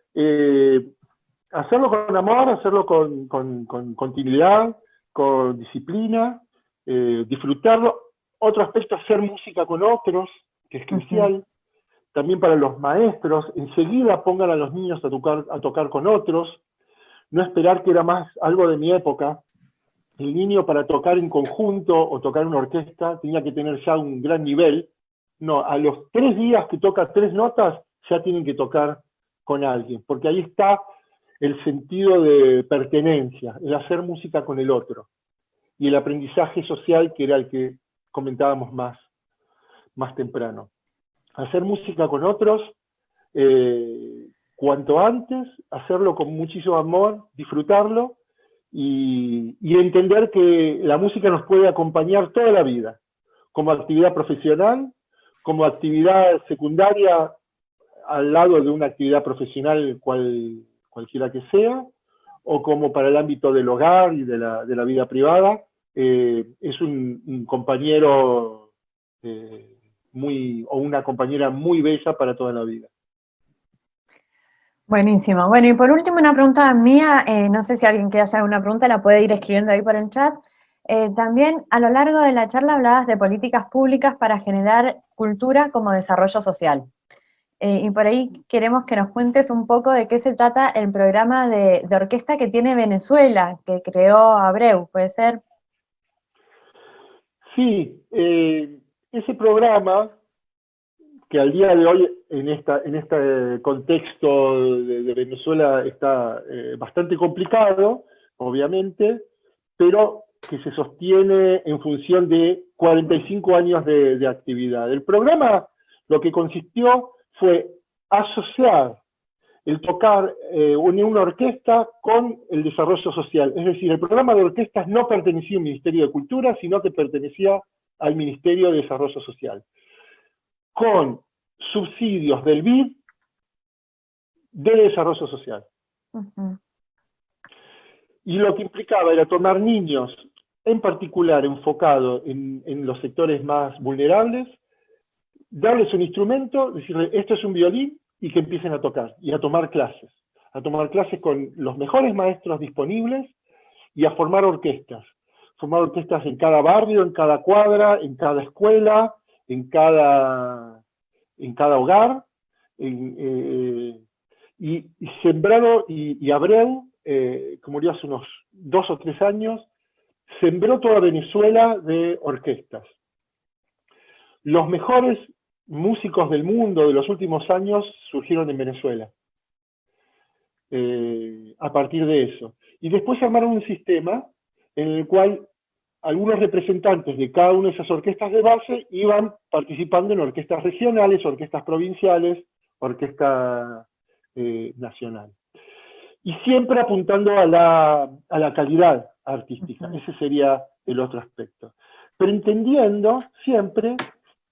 D: hacerlo con amor, hacerlo con continuidad, con disciplina, disfrutarlo. Otro aspecto es hacer música con otros, que es crucial. También para los maestros, enseguida pongan a los niños a tocar con otros, no esperar, que era más algo de mi época. El niño, para tocar en conjunto o tocar una orquesta, tenía que tener ya un gran nivel. No, a los 3 días que toca 3 notas, ya tienen que tocar con alguien, porque ahí está el sentido de pertenencia, el hacer música con el otro, y el aprendizaje social, que era el que comentábamos más temprano. Hacer música con otros, cuanto antes, hacerlo con muchísimo amor, disfrutarlo, y entender que la música nos puede acompañar toda la vida, como actividad profesional, como actividad secundaria al lado de una actividad profesional cualquiera que sea, o como para el ámbito del hogar y de la vida privada. Es un compañero o una compañera muy bella para toda la vida.
A: Buenísimo. Bueno, y por último una pregunta mía, no sé si alguien quiere hacer alguna pregunta, la puede ir escribiendo ahí por el chat. También a lo largo de la charla hablabas de políticas públicas para generar cultura como desarrollo social. Y por ahí queremos que nos cuentes un poco de qué se trata el programa de orquesta que tiene Venezuela, que creó Abreu, ¿puede ser?
D: Sí, ese programa, que al día de hoy en este contexto de Venezuela está bastante complicado, obviamente, pero que se sostiene en función de 45 años de actividad. El programa lo que consistió fue asociar el tocar unir una orquesta con el desarrollo social. Es decir, el programa de orquestas no pertenecía al Ministerio de Cultura, sino que pertenecía al Ministerio de Desarrollo Social, con subsidios del BID de desarrollo social. Y lo que implicaba era tomar niños, en particular enfocado en los sectores más vulnerables, darles un instrumento, decirle, esto es un violín, y que empiecen a tocar, y a tomar clases con los mejores maestros disponibles, y a formar orquestas en cada barrio, en cada cuadra, en cada escuela, en cada hogar, y sembrado, y Abreu, que murió hace unos 2 o 3 años, sembró toda Venezuela de orquestas. Los mejores músicos del mundo de los últimos años surgieron en Venezuela, a partir de eso. Y después armaron un sistema en el cual algunos representantes de cada una de esas orquestas de base iban participando en orquestas regionales, orquestas provinciales, orquesta nacional. Y siempre apuntando a la calidad artística. Ese sería el otro aspecto. Pero entendiendo siempre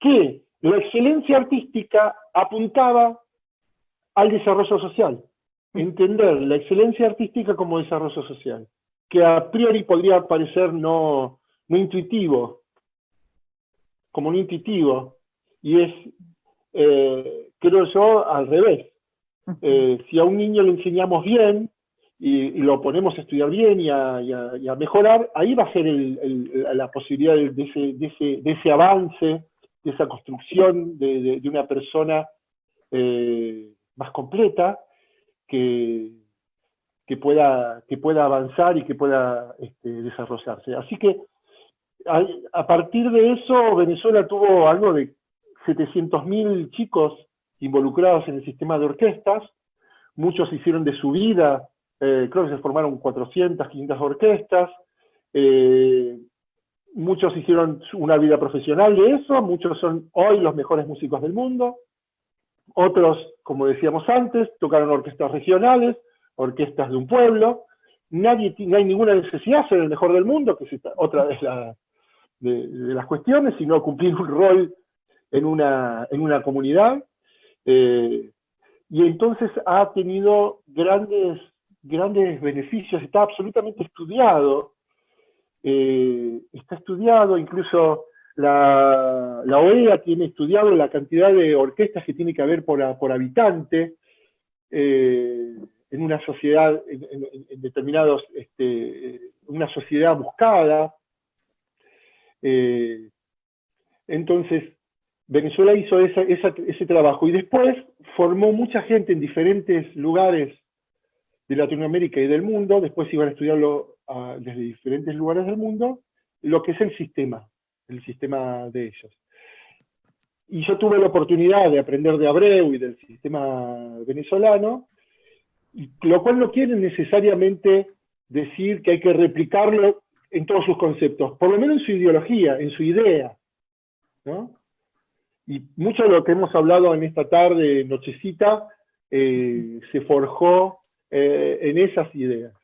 D: que la excelencia artística apuntaba al desarrollo social. Entender la excelencia artística como desarrollo social, que a priori podría parecer no intuitivo, como no intuitivo, y es, creo yo, al revés. Si a un niño le enseñamos bien, y lo ponemos a estudiar bien y a mejorar, ahí va a ser la posibilidad de ese avance, de esa construcción de una persona más completa, que pueda avanzar y que pueda desarrollarse. Así que a partir de eso, Venezuela tuvo algo de 700.000 chicos involucrados en el sistema de orquestas. Muchos hicieron de su vida, creo que se formaron 400, 500 orquestas. Muchos hicieron una vida profesional de eso, muchos son hoy los mejores músicos del mundo. Otros, como decíamos antes, tocaron orquestas regionales, orquestas de un pueblo. No hay ninguna necesidad de ser el mejor del mundo, que es otra de las cuestiones, sino cumplir un rol en una comunidad. Y entonces ha tenido grandes beneficios, está absolutamente estudiado. Está estudiado, incluso la OEA tiene estudiado la cantidad de orquestas que tiene que haber por habitante en una sociedad, en determinados, una sociedad buscada. Entonces, Venezuela hizo ese trabajo, y después formó mucha gente en diferentes lugares de Latinoamérica y del mundo. Después iban a estudiarlo desde diferentes lugares del mundo, lo que es el sistema de ellos. Y yo tuve la oportunidad de aprender de Abreu y del sistema venezolano, lo cual no quiere necesariamente decir que hay que replicarlo en todos sus conceptos, por lo menos en su ideología, en su idea, ¿no? Y mucho de lo que hemos hablado en esta tarde, nochecita, se forjó en esas ideas,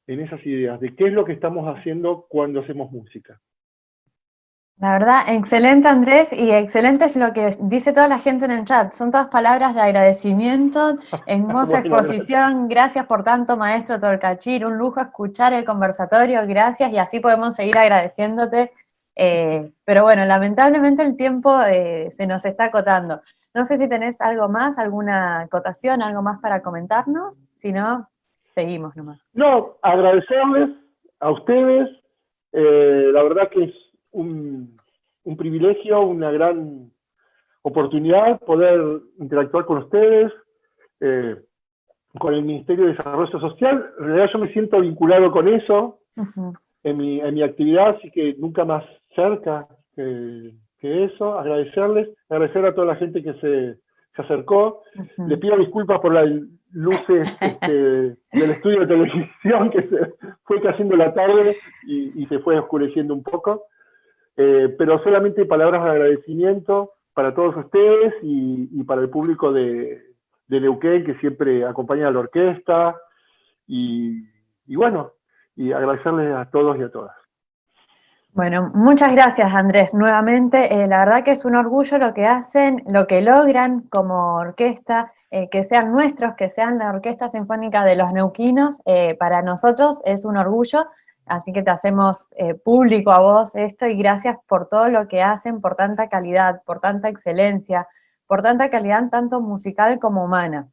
D: de qué es lo que estamos haciendo cuando hacemos música.
A: La verdad, excelente, Andrés, y excelente es lo que dice toda la gente en el chat. Son todas palabras de agradecimiento, hermosa exposición, gracias por tanto, maestro Torcachir, un lujo escuchar el conversatorio, gracias, y así podemos seguir agradeciéndote. Pero bueno, lamentablemente el tiempo se nos está acotando. No sé si tenés algo más, alguna acotación, algo más para comentarnos, si no, seguimos nomás.
D: No, agradecerles a ustedes, la verdad que es un privilegio, una gran oportunidad poder interactuar con ustedes, con el Ministerio de Desarrollo Social. En realidad yo me siento vinculado con eso en mi actividad, así que nunca más cerca que eso. Agradecer a toda la gente que se acercó. Les pido disculpas por las luces del estudio de televisión, que se fue cayendo la tarde y se fue oscureciendo un poco. Pero solamente palabras de agradecimiento para todos ustedes y para el público de de Neuquén, que siempre acompaña a la orquesta, y bueno, y agradecerles a todos y a todas.
A: Bueno, muchas gracias Andrés, nuevamente, la verdad que es un orgullo lo que hacen, lo que logran como orquesta, que sean nuestros, que sean la Orquesta Sinfónica de los Neuquinos, para nosotros es un orgullo, así que te hacemos público a vos esto y gracias por todo lo que hacen, por tanta calidad, por tanta excelencia, por tanta calidad tanto musical como humana.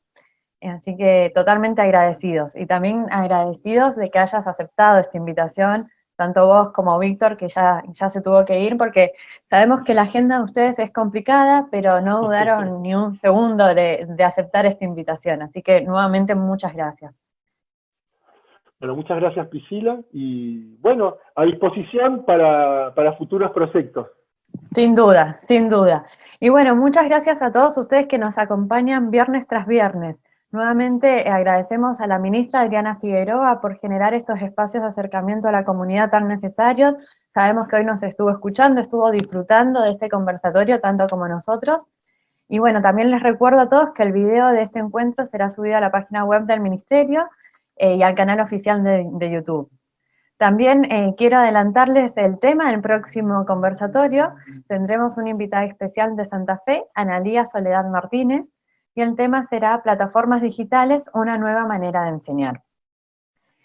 A: Así que totalmente agradecidos y también agradecidos de que hayas aceptado esta invitación, tanto vos como Víctor, que ya se tuvo que ir, porque sabemos que la agenda de ustedes es complicada, pero no dudaron ni un segundo de aceptar esta invitación. Así que nuevamente muchas gracias.
D: Bueno, muchas gracias Priscila, y bueno, a disposición para futuros proyectos.
A: Sin duda, sin duda. Y bueno, muchas gracias a todos ustedes que nos acompañan viernes tras viernes. Nuevamente agradecemos a la ministra Adriana Figueroa por generar estos espacios de acercamiento a la comunidad tan necesarios. Sabemos que hoy nos estuvo escuchando, estuvo disfrutando de este conversatorio tanto como nosotros. Y bueno, también les recuerdo a todos que el video de este encuentro será subido a la página web del Ministerio y al canal oficial de YouTube. También quiero adelantarles el tema del próximo conversatorio. Tendremos una invitada especial de Santa Fe, Analía Soledad Martínez, y el tema será Plataformas Digitales, una nueva manera de enseñar.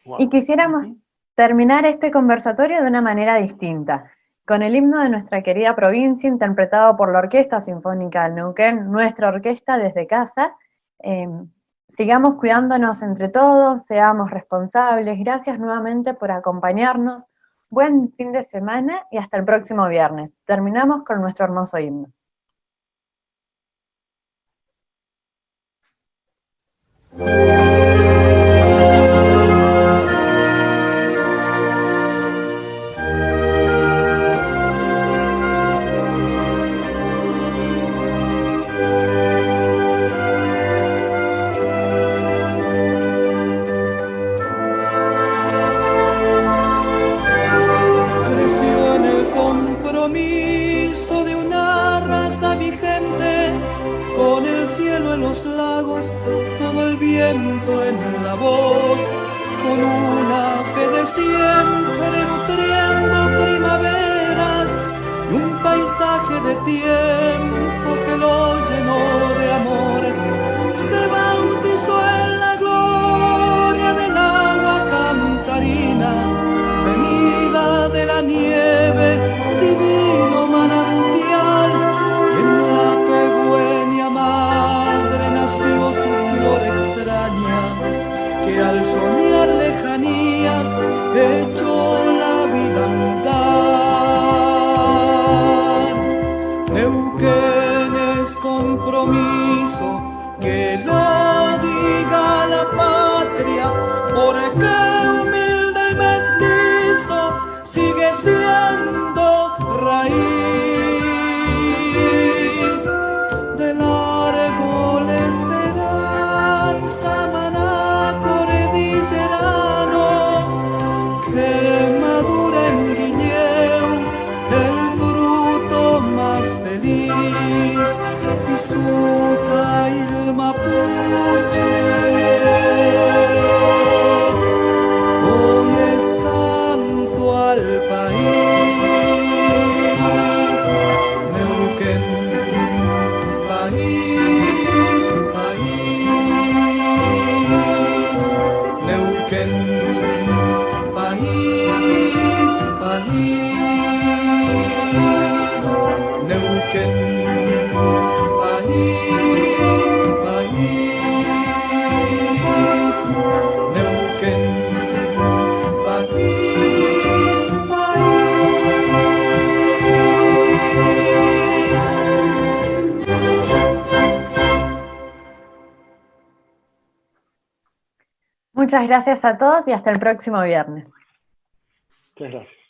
A: Wow. Y quisiéramos terminar este conversatorio de una manera distinta, con el himno de nuestra querida provincia, interpretado por la Orquesta Sinfónica del Neuquén, nuestra orquesta desde casa. Sigamos cuidándonos entre todos, seamos responsables. Gracias nuevamente por acompañarnos. Buen fin de semana y hasta el próximo viernes. Terminamos con nuestro hermoso himno.
E: En la voz, con una fe de siempre nutriendo primaveras y un paisaje de tiempo que lo llenó de amor. Se bautizó en la gloria del agua cantarina, venida de la nieve, divino manantial, y en la pegüeña madre nació su flor extraña, que al soñar lejanías echó la vida a andar. Neuquén es compromiso, que lo diga la patria, porque humilde y mestizo sigue siendo raíz del árbol esperanza, maná cordillerano, que madura en Guiñeu el fruto más feliz, y su tail mapuche hoy es canto al país. Neuquén, país, país. Neuquén, país, país. Neuquén, país, país. Neuquén, país,
A: Muchas gracias a todos y hasta el próximo viernes.
D: Muchas gracias.